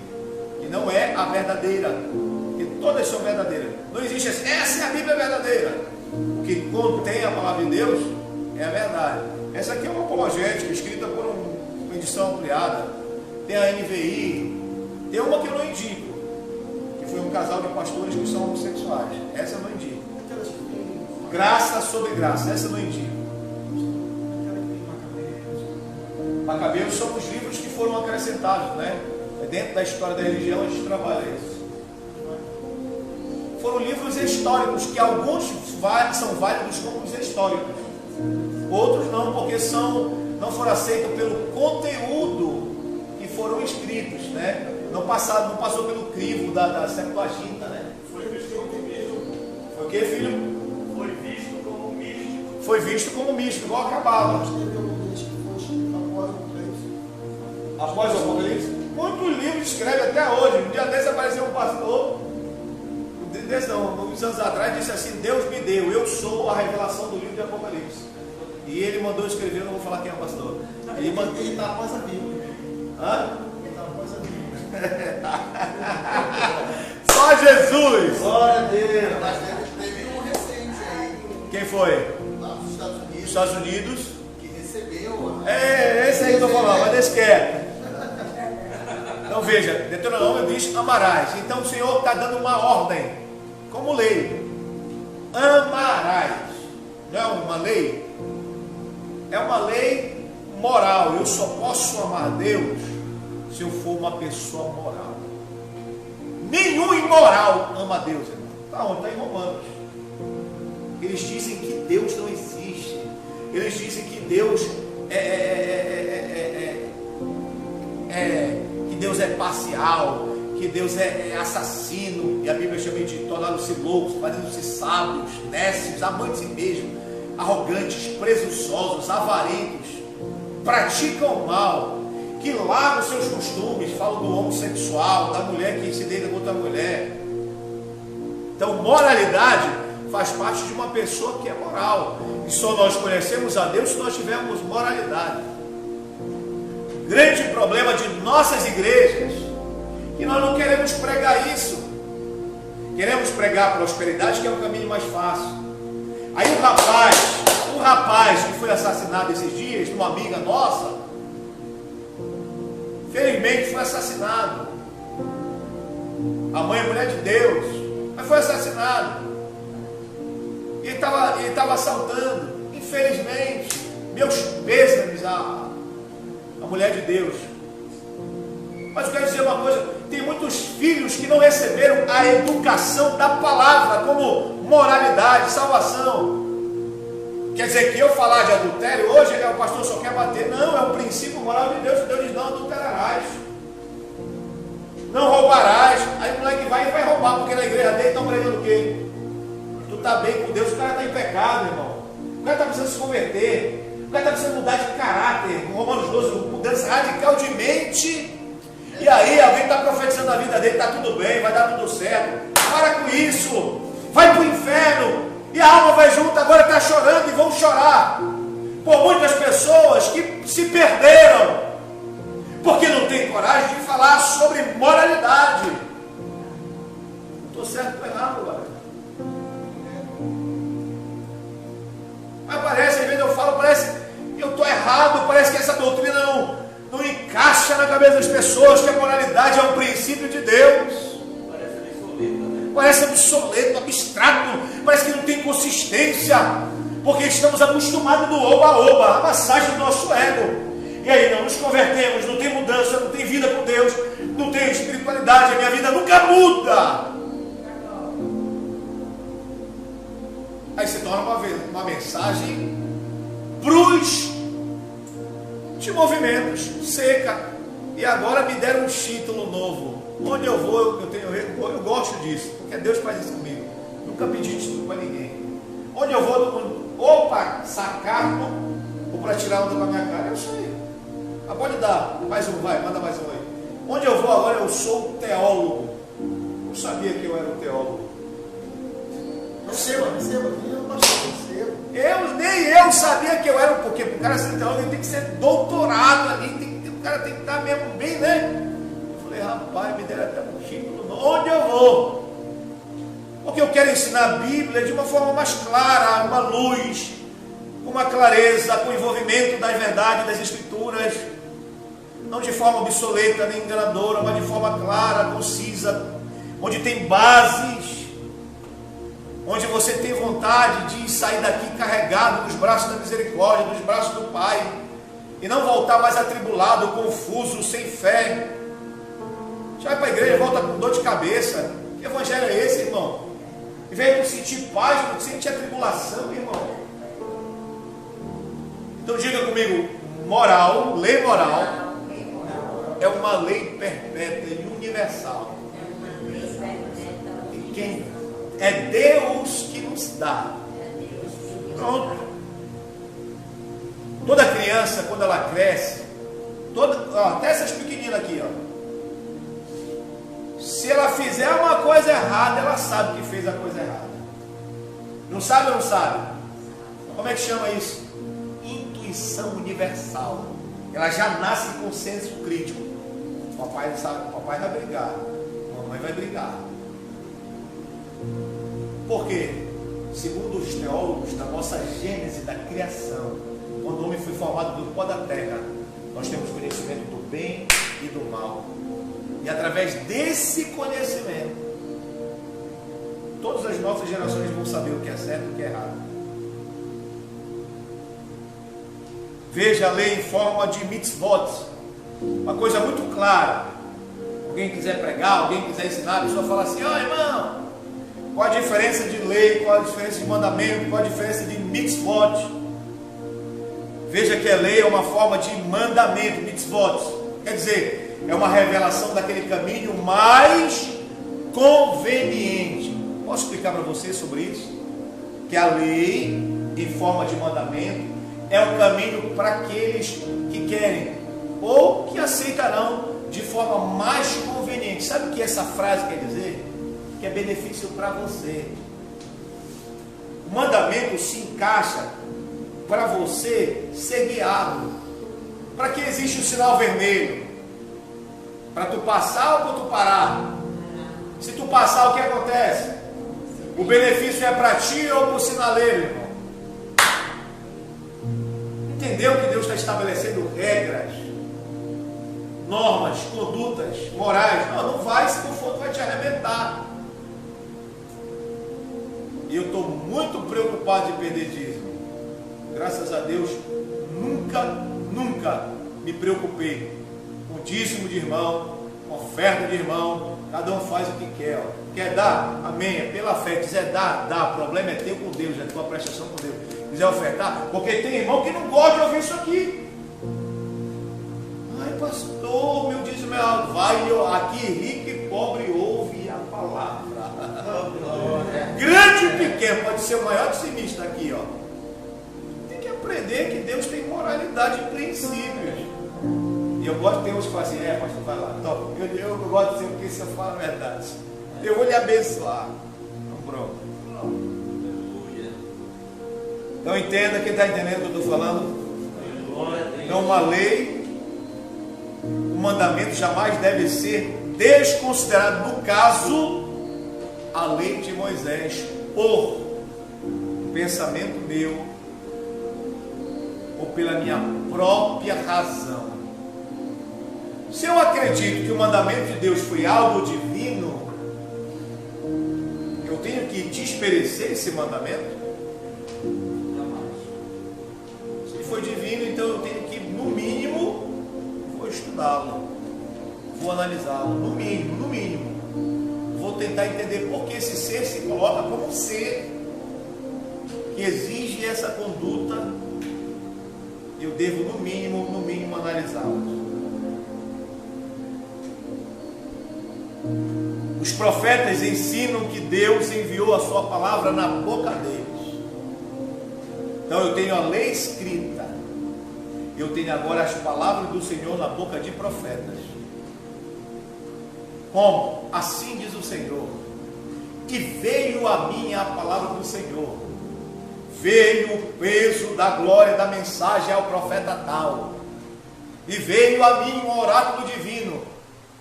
Que não é a verdadeira. Porque todas são verdadeiras. Não existe assim, essa é a Bíblia verdadeira. O que contém a palavra de Deus é a verdade. Essa aqui é uma apologética escrita por uma edição ampliada. Tem a NVI. Tem uma que eu não indico, que foi um casal de pastores que são homossexuais. Essa eu não indico. Graça sobre graça. Essa eu não indico. Macabeus são os livros que foram acrescentados, né? Dentro da história da religião a gente trabalha isso. Foram livros históricos, que alguns são válidos como os históricos. Outros não, porque não foram aceitos pelo conteúdo que foram escritos, né? Não passou pelo crivo da Septuaginta, né? Foi visto como místico. Foi o que, filho? Foi visto como místico. Foi visto como místico, igual a Cabala. Após o Apocalipse? Muitos livros escrevem até hoje. Um dia desse apareceu um pastor, uns anos atrás, disse assim: Deus me deu, eu sou a revelação do livro de Apocalipse. E ele mandou escrever, eu não vou falar quem é o pastor. Ele está após a Bíblia. Hã? Só Jesus. Glória a Deus. Mas teve um recente aí. Quem foi? Lá nos Estados Estados Unidos. Que recebeu. Esse aí que eu estou falando, mas deixa quieto. Então veja, Deuteronômio diz: amarás. Então o Senhor está dando uma ordem, como lei. Amarás. Não é uma lei? É uma lei moral. Eu só posso amar Deus se eu for uma pessoa moral. Nenhum imoral ama Deus, irmão. Está onde? Está em Romanos. Eles dizem que Deus não existe. Eles dizem que Deus que Deus é parcial, que Deus é assassino, e a Bíblia chama de tornaram-se loucos, fazendo-se sábios, nécios, amantes de si mesmo. arrogantes, presunçosos, avarentos, praticam o mal, que largam seus costumes, falam do homossexual, da mulher que se deita com outra mulher. Então, moralidade faz parte de uma pessoa que é moral. E só nós conhecemos a Deus se nós tivermos moralidade. O grande problema de nossas igrejas é que nós não queremos pregar isso. Queremos pregar a prosperidade, que é o caminho mais fácil. Aí um rapaz que foi assassinado esses dias, uma amiga nossa, felizmente foi assassinado. A mãe é mulher de Deus, mas foi assassinado. Ele estava assaltando, infelizmente. Meus pêsames à mulher de Deus. Mas eu quero dizer uma coisa: tem muitos filhos que não receberam a educação da palavra, como moralidade, salvação. Quer dizer que eu falar de adultério hoje, o pastor só quer bater. Não, é o princípio moral de Deus. Deus diz: não adulterarás, não roubarás. Aí o moleque vai roubar, porque na igreja dele estão pregando o quê? Tu está bem com Deus, o cara está em pecado, irmão. O cara está precisando se converter, o cara está precisando mudar de caráter. Em Romanos 12, mudança radical de mente. E aí alguém está profetizando a vida dele, está tudo bem, vai dar tudo certo. Para com isso, vai para o inferno. E a alma vai junto, agora está chorando e vão chorar por muitas pessoas que se perderam, porque não tem coragem de falar sobre moralidade. Estou certo ou errado agora? Mas parece, às vezes eu falo, parece que eu estou errado, parece que essa doutrina não encaixa na cabeça das pessoas, que a moralidade é um princípio de Deus. Parece obsoleto, abstrato, parece que não tem consistência, porque estamos acostumados no oba-oba, a massagem do nosso ego. E aí não nos convertemos, não tem mudança, não tem vida com Deus, não tem espiritualidade, a minha vida nunca muda. Aí se torna uma mensagem brusca de movimentos, seca. E agora me deram um título novo. Onde eu vou, eu gosto disso, porque Deus faz isso comigo. Nunca pedi título para ninguém. Onde eu vou, ou para sacar, ou para tirar onda com a minha cara, eu sei. Ah, pode dar, mais um, vai, manda mais um aí. Onde eu vou agora, eu sou teólogo. Não sabia que eu era um teólogo. Receba, Nem eu sabia que eu era, porque o cara ser teólogo ele tem que ser doutorado ali, o cara tem que estar mesmo bem, né? Eu falei: rapaz, me deram até um título. Onde eu vou? Porque eu quero ensinar a Bíblia de uma forma mais clara, uma luz, com uma clareza, com envolvimento das verdades das Escrituras, não de forma obsoleta nem enganadora, mas de forma clara, concisa, onde tem bases, onde você tem vontade de sair daqui carregado nos braços da misericórdia, nos braços do Pai, e não voltar mais atribulado, confuso, sem fé. Você vai para a igreja e volta com dor de cabeça. Que evangelho é esse, irmão? Em vez de sentir paz, não sentir atribulação, irmão. Então diga comigo: moral, lei moral, é uma lei perpétua e universal. E quem? É Deus que nos dá. Pronto. Toda criança, quando ela cresce, até essas pequeninas aqui, se ela fizer uma coisa errada, ela sabe que fez a coisa errada. Não sabe ou não sabe? Como é que chama isso? Intuição universal. Ela já nasce com senso crítico. Papai não sabe, papai vai brigar, mamãe vai brigar. Por quê? Segundo os teólogos, da nossa gênese da criação, quando o homem foi formado do pó da terra, nós temos conhecimento do bem e do mal. E através desse conhecimento, todas as nossas gerações vão saber o que é certo e o que é errado. Veja a lei em forma de mitzvot, uma coisa muito clara. Alguém quiser pregar, alguém quiser ensinar, a pessoa fala assim: irmão, qual a diferença de lei, qual a diferença de mandamento, qual a diferença de mitzvot? Veja que a lei é uma forma de mandamento, mitzvot, quer dizer, é uma revelação daquele caminho mais conveniente. Posso explicar para vocês sobre isso? Que a lei em forma de mandamento, é um caminho para aqueles que querem ou que aceitarão de forma mais conveniente. Sabe o que essa frase quer dizer? Que é benefício para você. O mandamento se encaixa para você ser guiado. Para que existe o sinal vermelho? Para tu passar ou para tu parar? Se tu passar, o que acontece? O benefício é para ti ou para o sinaleiro, irmão? Entendeu que Deus está estabelecendo regras, normas, condutas, morais? Não vai, se não for, tu vai te arrebentar. E eu estou muito preocupado de perder dízimo. Graças a Deus, nunca me preocupei com dízimo de irmão, com oferta de irmão. Cada um faz o que quer. Ó. Quer dar? Amém. É pela fé. Quiser dar, dá. O problema é teu com Deus, é tua prestação com Deus. Quiser ofertar, porque tem irmão que não gosta de ouvir isso aqui. Ai, pastor, meu dízimo é alto. Vai, aqui rico e pobre ouve a palavra. Grande e pequeno, pode ser o maior dizimista aqui, ó. Tem que aprender que Deus tem moralidade e princípios. E eu gosto de ter uns que falam assim, pastor, vai lá. Então, eu gosto de ser porque você fala a verdade. Eu vou lhe abençoar. Então, pronto. Então entenda, quem está entendendo o que eu estou falando? Então uma lei, um mandamento jamais deve ser desconsiderado. No caso, a lei de Moisés, por um pensamento meu, ou pela minha própria razão. Se eu acredito que o mandamento de Deus foi algo divino, eu tenho que desperecer esse mandamento? Se foi divino, então eu tenho que, no mínimo, vou estudá-lo, vou analisá-lo, no mínimo. Vou tentar entender por que esse ser se coloca como um ser que exige essa conduta. Eu devo, no mínimo, analisá-lo. Os profetas ensinam que Deus enviou a sua palavra na boca deles. Então eu tenho a lei escrita. Eu tenho agora as palavras do Senhor na boca de profetas. Como? Assim diz o Senhor. E veio a mim a palavra do Senhor. Veio o peso da glória da mensagem ao profeta tal. E veio a mim um oráculo divino.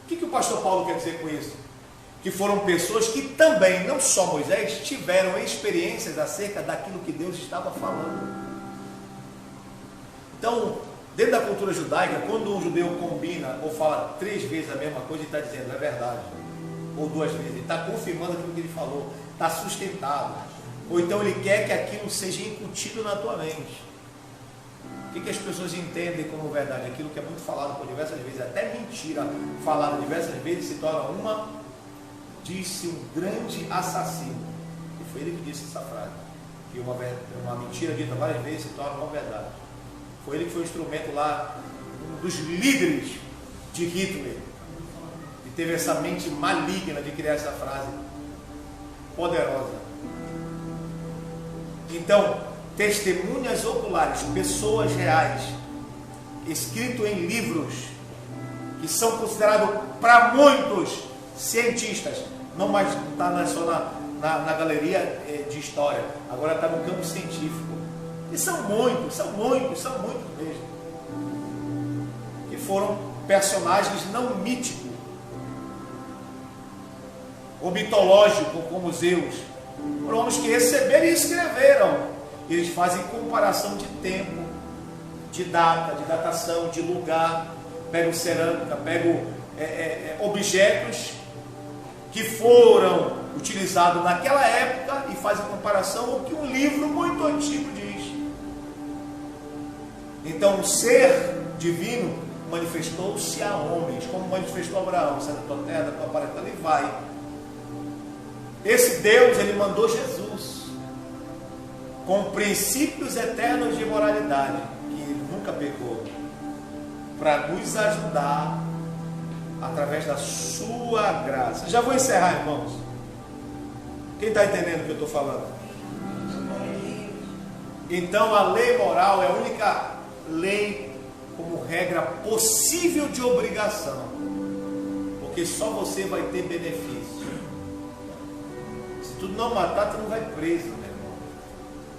O que o pastor Paulo quer dizer com isso? Que foram pessoas que também, não só Moisés, tiveram experiências acerca daquilo que Deus estava falando. Então, dentro da cultura judaica, quando um judeu combina ou fala 3 vezes a mesma coisa, ele está dizendo, é verdade. Ou 2 vezes, ele está confirmando aquilo que ele falou, está sustentado. Ou então ele quer que aquilo seja incutido na tua mente. O que as pessoas entendem como verdade? Aquilo que é muito falado por diversas vezes, até mentira falada diversas vezes, se torna uma... Disse um grande assassino, e foi ele que disse essa frase, que uma mentira dita várias vezes se torna uma verdade. Foi ele que foi o instrumento lá, um dos líderes de Hitler, e teve essa mente maligna de criar essa frase poderosa. Então, testemunhas oculares, pessoas reais, escrito em livros, que são considerados para muitos cientistas, não mais está só na galeria de história, agora está no campo científico. E são muitos mesmo, que foram personagens não míticos ou mitológicos como Zeus, foram homens que receberam e escreveram. Eles fazem comparação de tempo, de data, de datação, de lugar, pegam cerâmica, pegam objetos que foram utilizados naquela época e fazem comparação com o que um livro muito antigo diz. Então o ser divino manifestou-se a homens, como manifestou a Abraão, sai da tua terra, da tua parentela e vai. Esse Deus, ele mandou Jesus com princípios eternos de moralidade, que ele nunca pecou, para nos ajudar através da sua graça. Já vou encerrar, irmãos. Quem está entendendo o que eu estou falando? Então a lei moral é a única lei como regra possível de obrigação, porque só você vai ter benefício. Se tu não matar, tu não vai preso, meu irmão.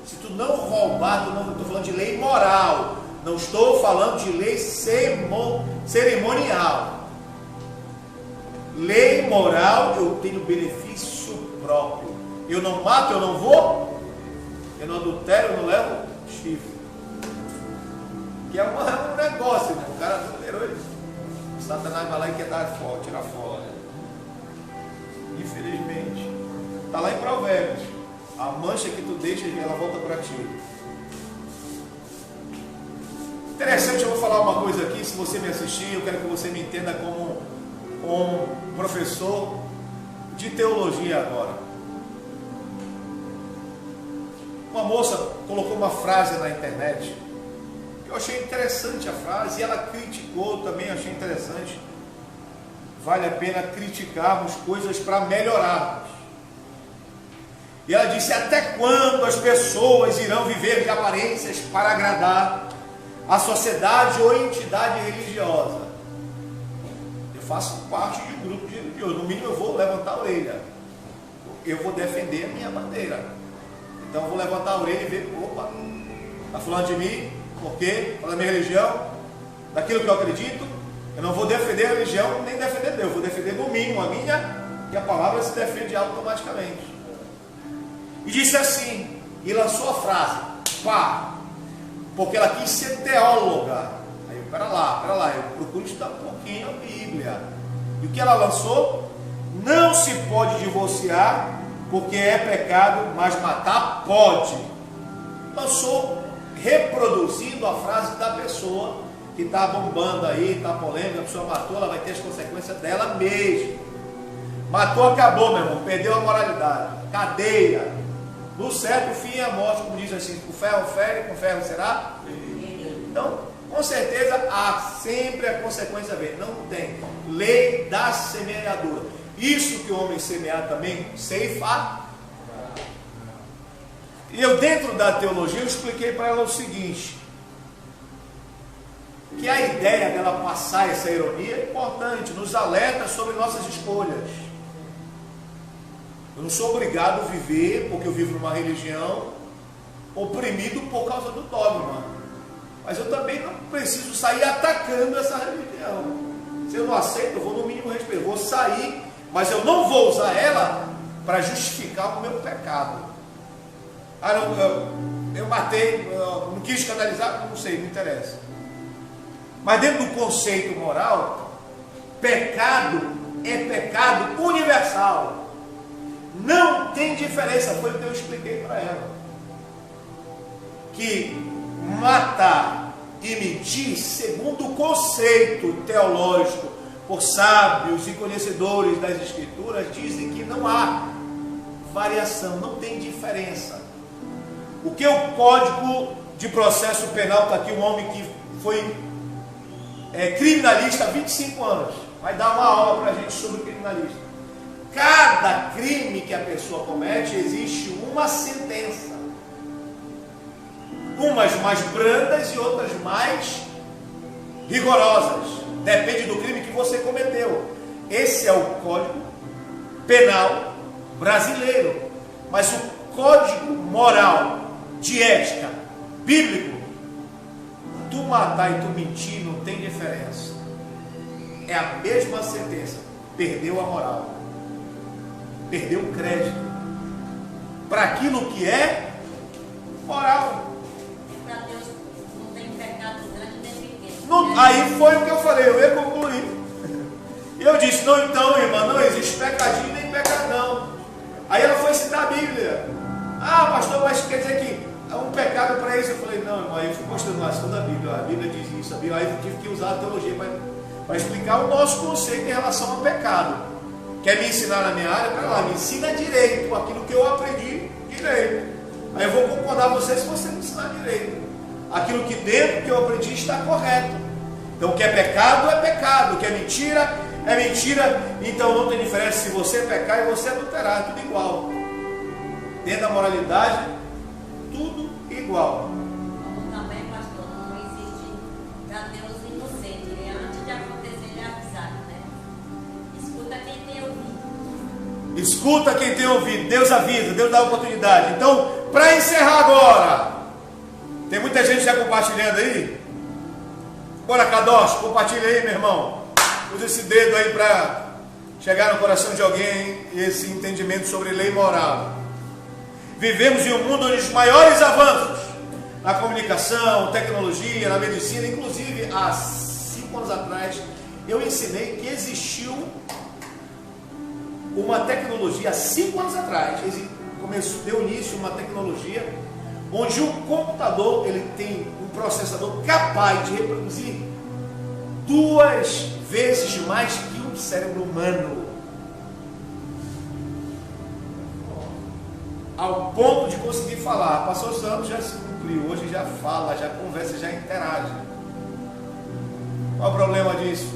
Se tu não roubar, tu não. Estou falando de lei moral, não estou falando de lei cerimonial. Lei moral, eu tenho benefício próprio. Eu não mato, eu não vou. Eu não adultero, eu não levo chifre. Que é um negócio, né? O cara adulterou isso. O Satanás vai lá e quer dar fora, tirar fora. Infelizmente. Está lá em Provérbios. A mancha que tu deixa, ela volta para ti. Interessante, eu vou falar uma coisa aqui. Se você me assistir, eu quero que você me entenda como um professor de teologia agora. Uma moça colocou uma frase na internet. Eu achei interessante a frase e ela criticou também, achei interessante. Vale a pena criticarmos coisas para melhorarmos. E ela disse: até quando as pessoas irão viver de aparências para agradar a sociedade ou entidade religiosa? Eu faço parte de um grupo de religiosos, no mínimo eu vou levantar a orelha. Eu vou defender a minha bandeira. Então eu vou levantar a orelha e ver, opa, está falando de mim, por quê? Falando da minha religião, daquilo que eu acredito. Eu não vou defender a religião, nem defender Deus, eu vou defender no mínimo a minha, e a palavra se defende automaticamente. E disse assim, e lançou a frase, pá, porque ela quis ser teóloga. Aí eu, pera lá, eu procuro estudar um pouquinho a Bíblia. E o que ela lançou? Não se pode divorciar, porque é pecado, mas matar pode. Lançou reproduzindo a frase da pessoa que está bombando aí, está polêmica, a pessoa matou, ela vai ter as consequências dela mesmo. Matou, acabou, meu irmão, perdeu a moralidade, cadeia. No certo, o fim é a morte, como diz assim, com ferro fere, com ferro será? Então, com certeza, há sempre a consequência a ver. Não tem. Lei da semeadura. Isso que o homem semear também, ceifa. E eu, dentro da teologia, eu expliquei para ela o seguinte, que a ideia dela passar essa ironia é importante, nos alerta sobre nossas escolhas. Eu não sou obrigado a viver, porque eu vivo numa religião, oprimido por causa do dogma. Mas eu também não preciso sair atacando essa religião. Se eu não aceito, eu vou no mínimo respeitar. Eu vou sair, mas eu não vou usar ela para justificar o meu pecado. Ah, não, eu matei, eu não quis escandalizar, não sei, não interessa. Mas dentro do conceito moral, pecado é pecado universal. Não tem diferença, foi o que eu expliquei para ela. Que matar e mentir, segundo o conceito teológico, por sábios e conhecedores das Escrituras, dizem que não há variação, não tem diferença. O que é o Código de Processo Penal, está aqui um homem que foi criminalista há 25 anos, vai dar uma aula para a gente sobre criminalista. Cada crime que a pessoa comete, existe uma sentença. Umas mais brandas e outras mais rigorosas. Depende do crime que você cometeu. Esse é o Código Penal brasileiro. Mas o Código Moral de Ética bíblico, tu matar e tu mentir não tem diferença. É a mesma sentença. Perdeu a moral. Perdeu o crédito para aquilo que é moral. Para Deus não tem pecado grande nem pequeno. Não, aí foi o que eu falei, eu ia concluir. E eu disse, não, então, irmã, não existe pecadinho nem pecadão. Aí ela foi citar a Bíblia. Ah, pastor, mas quer dizer que é um pecado para isso? Eu falei, não, irmã, eu fui mostrando lá toda a Bíblia diz isso. Aí eu tive que usar a teologia para explicar o nosso conceito em relação ao pecado. Quer me ensinar na minha área? Para lá, me ensina direito, aquilo que eu aprendi direito. Aí eu vou concordar com você se você me ensinar direito. Aquilo que dentro que eu aprendi está correto. Então o que é pecado, o que é mentira. Então não tem diferença se você pecar e você adulterar, é tudo igual. Dentro da moralidade, tudo igual. Como também, pastor, não existe para Deus inocente. Ele, antes de acontecer, ele é avisado, né? Escuta quem tem ouvido. Escuta quem tem ouvido. Deus avisa, Deus dá oportunidade. Então, para encerrar agora, tem muita gente já compartilhando aí? Bora, Kadosh, compartilha aí, meu irmão. Usa esse dedo aí para chegar no coração de alguém esse entendimento sobre lei moral. Vivemos em um mundo onde os maiores avanços na comunicação, tecnologia, na medicina, inclusive há 5 anos atrás, eu ensinei que existiu uma tecnologia, há 5 anos atrás, deu início uma tecnologia onde o computador ele tem um processador capaz de reproduzir 2 vezes mais que um cérebro humano, ao ponto de conseguir falar. Passou os anos, já se cumpriu, hoje já fala, já conversa, já interage. Qual é o problema disso?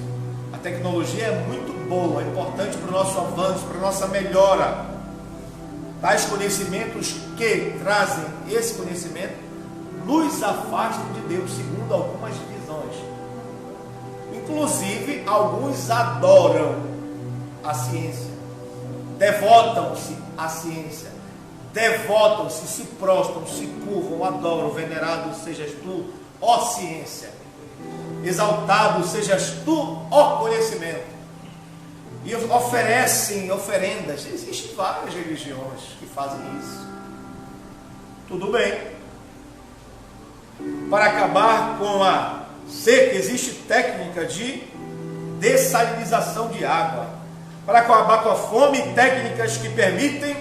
A tecnologia é muito boa, é importante para o nosso avanço, para a nossa melhora. Tais conhecimentos que trazem esse conhecimento nos afastam de Deus, segundo algumas visões. Inclusive, alguns adoram a ciência, devotam-se à ciência, devotam-se, se prostram, se curvam, adoram. Venerado sejas tu, ó ciência, exaltado sejas tu, ó conhecimento. E oferecem oferendas. Existem várias religiões que fazem isso. Tudo bem. Para acabar com a seca, existe técnica de dessalinização de água. Para acabar com a fome, técnicas que permitem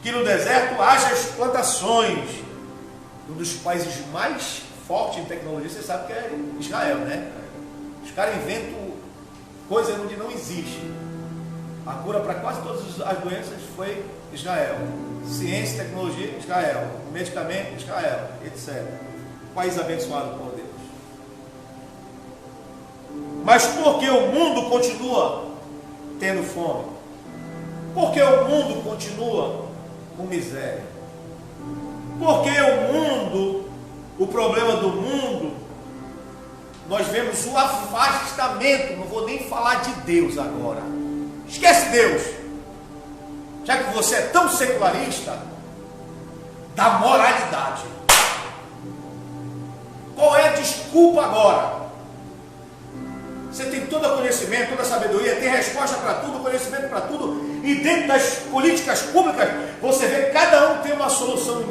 que no deserto haja as plantações. Um dos países mais fortes em tecnologia, você sabe que é Israel, né? Os caras inventam coisas onde não existe. A cura para quase todas as doenças foi Israel. Ciência e tecnologia, Israel. Medicamento, Israel, etc. País abençoado por Deus. Mas por que o mundo continua tendo fome? Por que o mundo continua com miséria? Por que o mundo, o problema do mundo, nós vemos o afastamento, não vou nem falar de Deus agora. Esquece Deus. Já que você é tão secularista, da moralidade. Qual é a desculpa agora? Você tem todo o conhecimento, toda a sabedoria, tem resposta para tudo, conhecimento para tudo, e dentro das políticas públicas, você vê que cada um tem uma solução,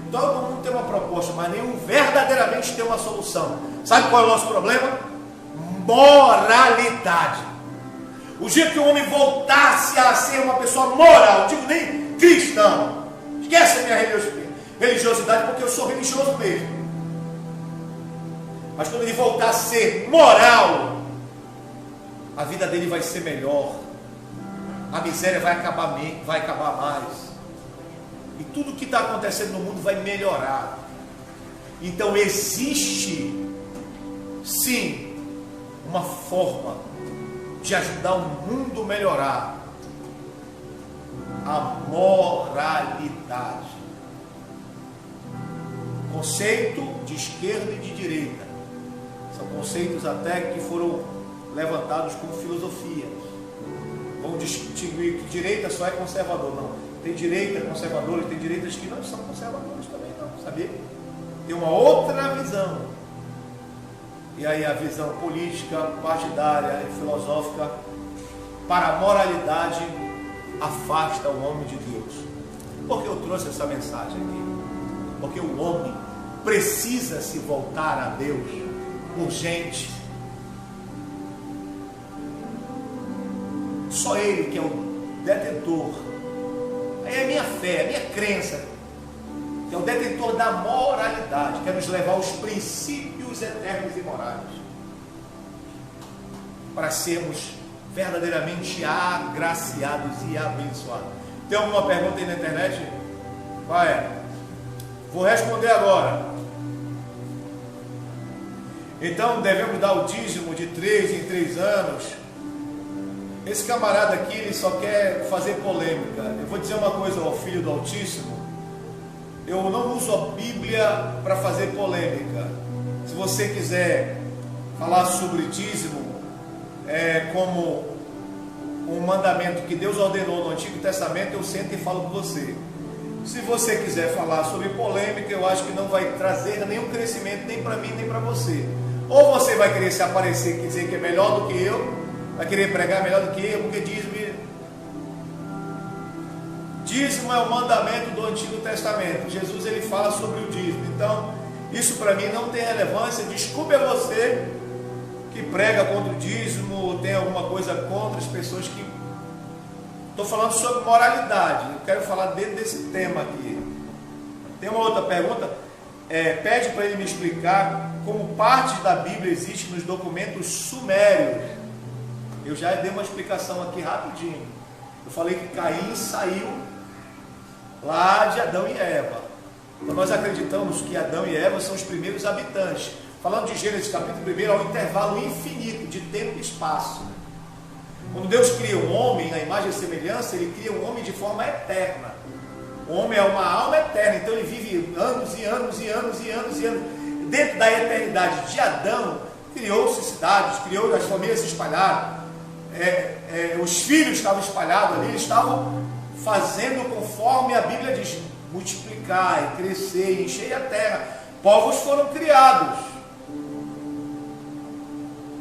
todo mundo tem uma proposta, mas nenhum verdadeiramente tem uma solução. Sabe qual é o nosso problema? Moralidade. O dia que o homem voltasse a ser uma pessoa moral, não digo nem cristão, esquece a minha religiosidade, porque eu sou religioso mesmo. Mas quando ele voltar a ser moral, a vida dele vai ser melhor, a miséria vai acabar mais, e tudo que está acontecendo no mundo vai melhorar. Então existe sim uma forma de ajudar o mundo a melhorar: a moralidade. Conceito de esquerda e de direita são conceitos até que foram levantados como filosofias. Vamos distinguir que direita só é conservador. Não, tem direita conservadora, tem direitas que não são conservadoras também não, sabia? Tem uma outra visão. E aí a visão política, partidária e filosófica para a moralidade afasta o homem de Deus. Por que eu trouxe essa mensagem aqui? Porque o homem precisa se voltar a Deus urgente. Só Ele que é o detentor. Aí é a minha fé, a minha crença, que é o detentor da moralidade, quer nos levar aos princípios eternos e morais, para sermos verdadeiramente agraciados e abençoados. Tem alguma pergunta aí na internet? Qual é? Vou responder agora. Então devemos dar o dízimo de 3 em 3 anos. Esse camarada aqui, ele só quer fazer polêmica. Eu vou dizer uma coisa ao Filho do Altíssimo. eu não uso a Bíblia para fazer polêmica. Se você quiser falar sobre dízimo, como um mandamento que Deus ordenou no Antigo Testamento, eu sento e falo com você. Se você quiser falar sobre polêmica, eu acho que não vai trazer nenhum crescimento, nem para mim, nem para você. Ou você vai querer se aparecer, quer dizer que é melhor do que eu, vai querer pregar melhor do que eu, porque dízimo é o mandamento do Antigo Testamento. Jesus, ele fala sobre o dízimo. Então, isso para mim não tem relevância. Desculpe a você que prega contra o dízimo, tem alguma coisa contra as pessoas que... Estou falando sobre moralidade. Eu quero falar dentro desse tema aqui. Tem uma outra pergunta. Pede para ele me explicar como partes da Bíblia existem nos documentos sumérios. Eu já dei uma explicação aqui rapidinho. Eu falei que Caim saiu lá de Adão e Eva. Então nós acreditamos que Adão e Eva são os primeiros habitantes. Falando de Gênesis capítulo 1, há um intervalo infinito de tempo e espaço. Quando Deus cria um homem na imagem e semelhança, ele cria um homem de forma eterna. O homem é uma alma eterna, então ele vive anos e anos e anos e anos e anos. Dentro da eternidade de Adão, criou-se cidades, criou as famílias se espalharam, os filhos estavam espalhados ali, eles estavam fazendo conforme a Bíblia diz, multiplicar, crescer, encher a terra. Povos foram criados.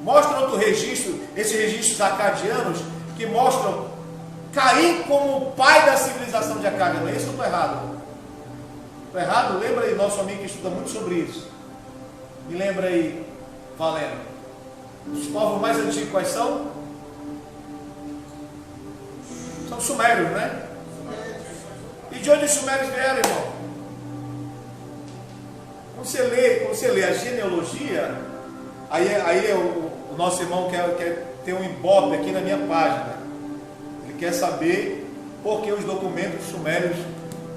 Mostra outro registro, esses registros acadianos, que mostram Caim como o pai da civilização de Acádia. Não é isso ou estou errado? Estou errado? Lembra aí, nosso amigo que estuda muito sobre isso. Me lembra aí, valendo. Os povos mais antigos quais são? São sumérios, né? E de onde os sumérios vieram, irmão? Quando você lê a genealogia, aí o nosso irmão quer ter um ibope aqui na minha página. Ele quer saber por que os documentos sumérios,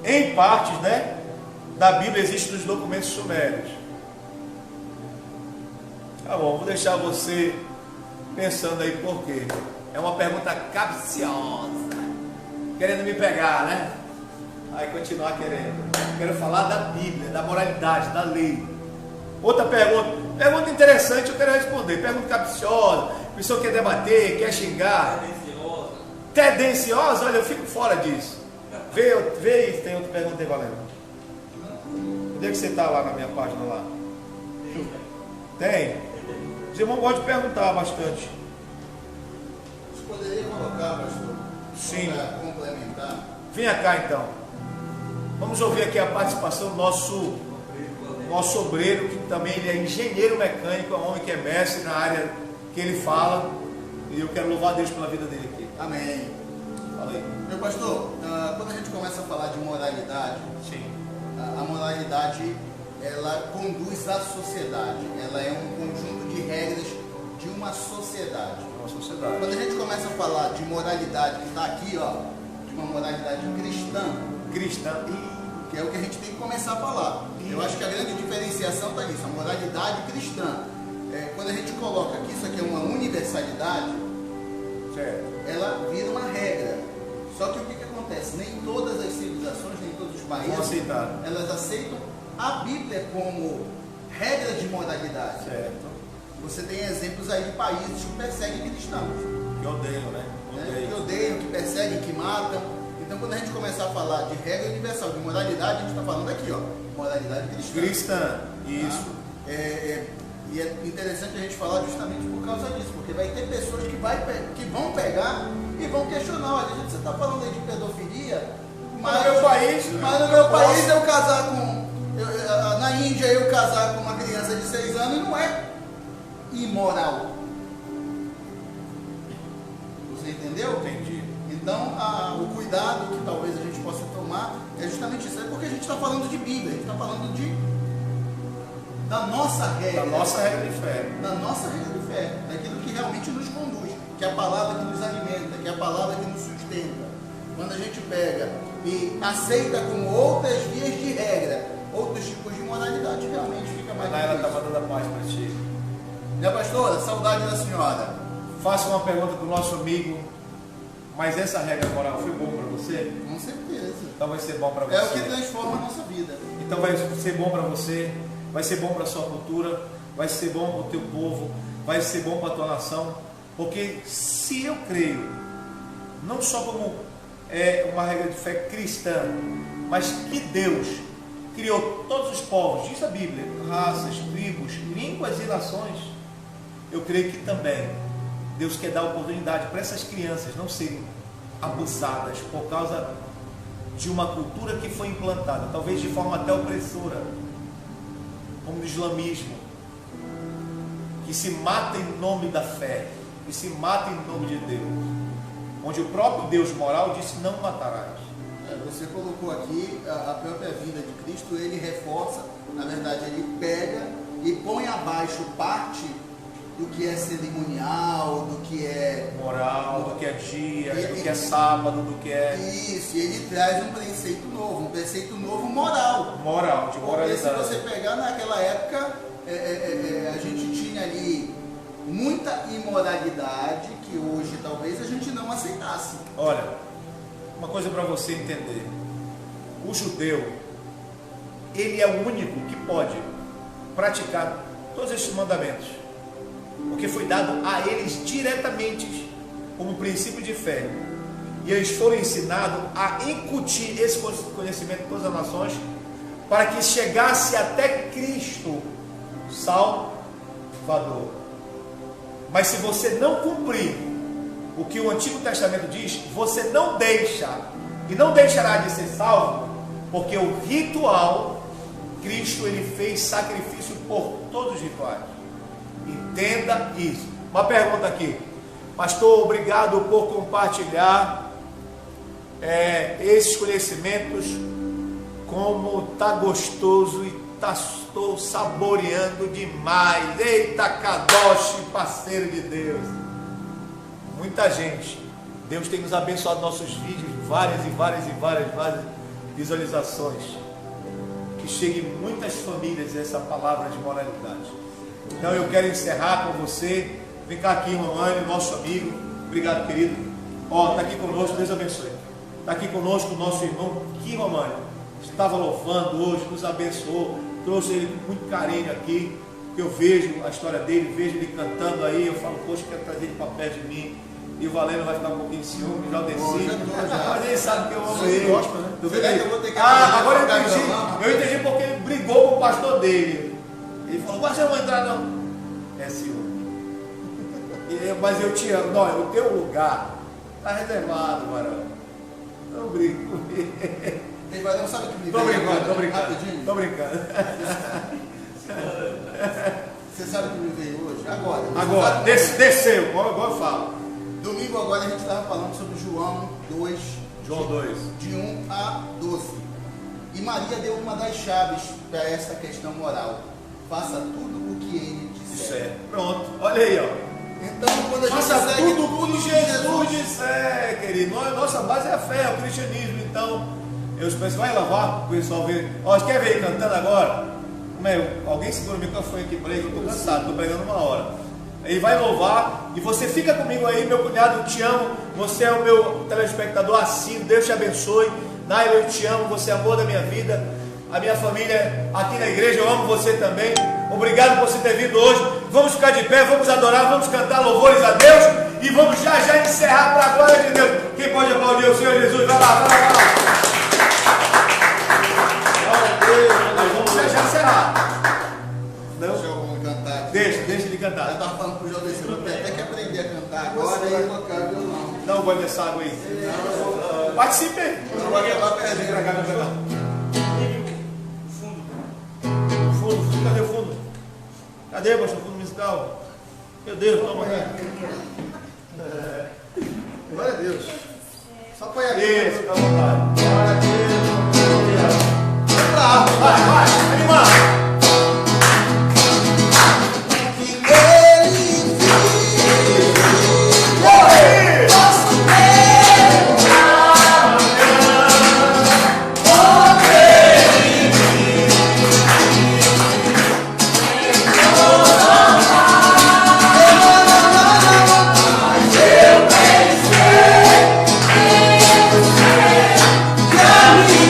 em partes, né, da Bíblia existem nos documentos sumérios. Tá bom, vou deixar você pensando aí por quê. É uma pergunta capciosa, querendo me pegar, né? Aí continuar querendo. Quero falar da Bíblia, da moralidade, da lei. Outra pergunta interessante, eu quero responder. Pergunta capciosa, a pessoa quer debater, quer xingar. Tendenciosa? Olha, eu fico fora disso. Vê se tem outra pergunta aí, Valendo. Onde é que você está lá na minha página lá? Tem? Os irmãos gostam de perguntar bastante. Você poderia colocar, pastor? Sim. Para complementar. Venha cá então. Vamos ouvir aqui a participação do nosso obreiro, que também ele é engenheiro mecânico, é um homem que é mestre na área que ele fala. E eu quero louvar a Deus pela vida dele aqui. Amém. Fala aí. Meu pastor, quando a gente começa a falar de moralidade, Sim. a moralidade, ela conduz a sociedade. Ela é um conjunto de regras de uma sociedade. Uma sociedade. Quando a gente começa a falar de moralidade, que está aqui, ó, de uma moralidade cristã, que é o que a gente tem que começar a falar. Eu acho que a grande diferenciação está nisso, a moralidade cristã. Quando a gente coloca que isso aqui é uma universalidade, Certo. ela vira uma regra. Só que o que acontece? Nem todas as civilizações, nem todos os países, elas aceitam a Bíblia como regra de moralidade. Certo. Você tem exemplos aí de países que perseguem cristãos. Que odeiam, né? Que odeiam, que perseguem, que matam. Então, quando a gente começar a falar de regra universal, de moralidade, a gente está falando aqui, ó, moralidade cristã. Isso. E é interessante a gente falar justamente por causa disso, porque vai ter pessoas que vão pegar e vão questionar. Olha, gente, você está falando aí de pedofilia, mas no meu país eu casar com... na Índia eu casar com uma criança de 6 anos não é imoral. Você entendeu? Entendi. Então, o cuidado que talvez a gente possa tomar é justamente isso. É porque a gente está falando de Bíblia, a gente está falando da nossa regra. Da nossa regra de fé. Da nossa regra de fé. Daquilo que realmente nos conduz. Que é a palavra que nos alimenta, que é a palavra que nos sustenta. Quando a gente pega e aceita como outras vias de regra, outros tipos de moralidade, realmente fica mais difícil. Ela está mandando a paz para ti. Minha pastora, saudade da senhora. Faça uma pergunta para o nosso amigo. Mas essa regra moral foi boa para você? Com certeza. Então Então vai ser bom para você. É o que transforma a nossa vida. Então vai ser bom para você, vai ser bom para a sua cultura, vai ser bom para o teu povo, vai ser bom para a tua nação. Porque se eu creio, não só como uma regra de fé cristã, mas que Deus criou todos os povos, diz a Bíblia, raças, tribos, línguas e nações, eu creio que também Deus quer dar oportunidade para essas crianças não serem abusadas por causa de uma cultura que foi implantada, talvez de forma até opressora, como o islamismo, que se mata em nome da fé, que se mata em nome de Deus, onde o próprio Deus moral disse: não matarás. Você colocou aqui a própria vida de Cristo, ele reforça, na verdade ele pega e põe abaixo parte do que é cerimonial, do que é moral, do que é dia, do que é sábado, do que é... Isso, e ele traz um preceito novo moral. Moral, de moralidade. Porque se você pegar naquela época, a gente tinha ali muita imoralidade que hoje talvez a gente não aceitasse. Olha, uma coisa para você entender: o judeu, ele é o único que pode praticar todos estes mandamentos, porque foi dado a eles diretamente como princípio de fé, e eles foram ensinados a incutir esse conhecimento em todas as nações, para que chegasse até Cristo Salvador. Mas se você não cumprir o que o Antigo Testamento diz, você não deixa e não deixará de ser salvo, porque o ritual, Cristo ele fez sacrifício por todos os rituais. Entenda isso. Uma pergunta aqui: pastor, obrigado por compartilhar esses conhecimentos, como tá gostoso e estou saboreando demais. Eita, Kadosh, parceiro de Deus. Muita gente, Deus tem nos abençoado nossos vídeos, várias visualizações, que chegue em muitas famílias essa palavra de moralidade. Então eu quero encerrar com você. Vem cá aqui, Romani, nosso amigo. Obrigado, querido. Está aqui conosco, Deus abençoe. Está aqui conosco o nosso irmão Kim Romani. Estava louvando hoje, nos abençoou. Trouxe ele com muito carinho aqui. Eu vejo a história dele, vejo ele cantando aí. Eu falo, poxa, quero trazer ele para perto de mim. E o Valeno vai ficar um pouquinho de ciúme, já desci. Mas ele sabe que eu amo ele. Agora eu entendi porque ele brigou com o pastor dele. Ele falou: mas eu não vou entrar não. É ciúme. Mas eu te amo. Não, o teu lugar está reservado, Varão. Não brinco com ele. Não sabe o que me Tô veio brincando, agora? tô brincando. Rapidinho. Tô brincando. Você sabe o que me veio hoje? Agora, desceu. Agora eu falo. Domingo agora a gente estava falando sobre João 2. João 2. De 1 a 12. E Maria deu uma das chaves para essa questão moral. Faça tudo o que ele disser. Certo. Pronto. Olha aí, ó. Então, quando a gente Faça segue tudo o que Jesus disser, querido. Nossa base é a fé, é o cristianismo. Então, eu penso, vai louvar o pessoal ver. Ó, quer ver ele cantando agora? Alguém segura o microfone aqui para ele, que eu estou cansado, estou pregando uma hora. Ele vai louvar, e você fica comigo aí, meu cunhado, eu te amo. Você é o meu telespectador assíduo, Deus te abençoe. Naila, eu te amo, você é amor da minha vida. A minha família aqui na igreja, eu amo você também. Obrigado por você ter vindo hoje. Vamos ficar de pé, vamos adorar, vamos cantar louvores a Deus. E vamos já encerrar para a glória de Deus. Quem pode aplaudir o Senhor Jesus? Vai lá. Vamos já encerrar. Não? Deixa eu cantar aqui. Deixa ele cantar. Eu estava falando para o João descer, eu tenho até que aprender a cantar agora e tocar violão. Dá um gole dessa água aí. Participe. Não vai acabar perdendo. Pra cá, pra cá. Fundo. Cadê o fundo? Cadê, pastor? Fundo musical? Meu Deus, toma aqui. Glória a Deus. Só põe aqui. Isso, fica à vontade. Glória a Deus. Vamos lá. Vai, animar. Caminho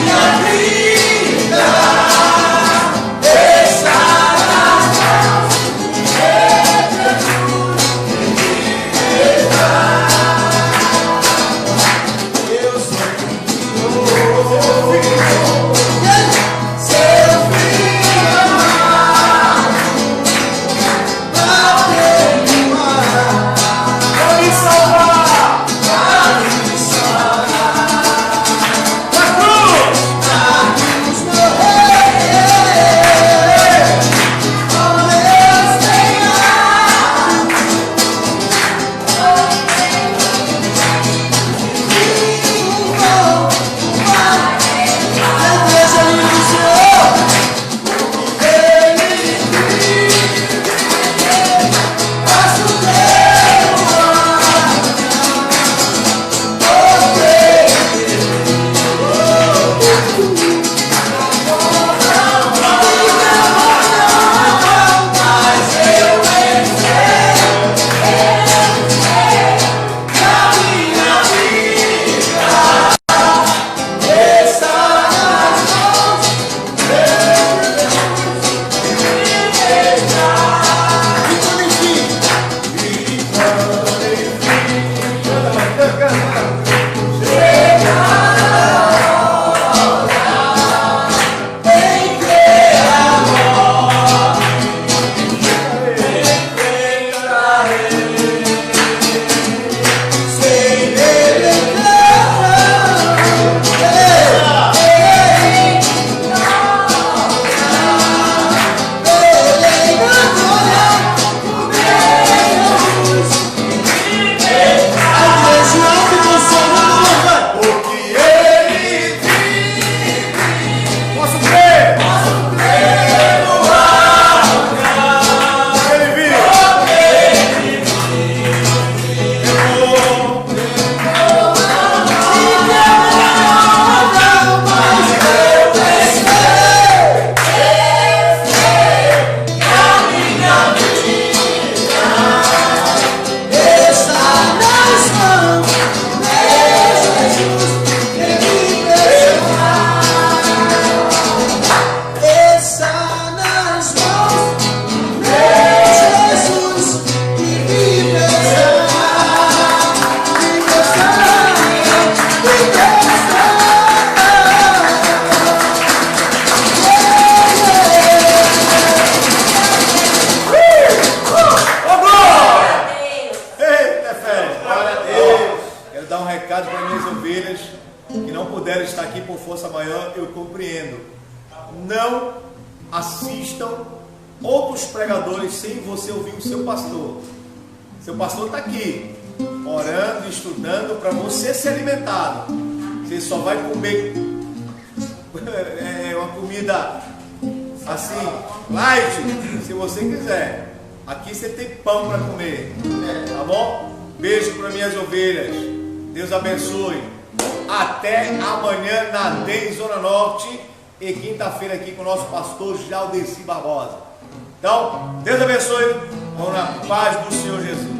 não puderam estar aqui por força maior, eu compreendo. Não assistam outros pregadores sem você ouvir o seu pastor. Seu pastor está aqui, orando, estudando, para você ser alimentado. Você só vai comer uma comida assim, light, se você quiser. Aqui você tem pão para comer, tá bom? Beijo para minhas ovelhas. Deus abençoe. Até amanhã na DEM Zona Norte e quinta-feira aqui com o nosso pastor Jaldeci Barbosa. Então, Deus abençoe. Vamos na paz do Senhor Jesus.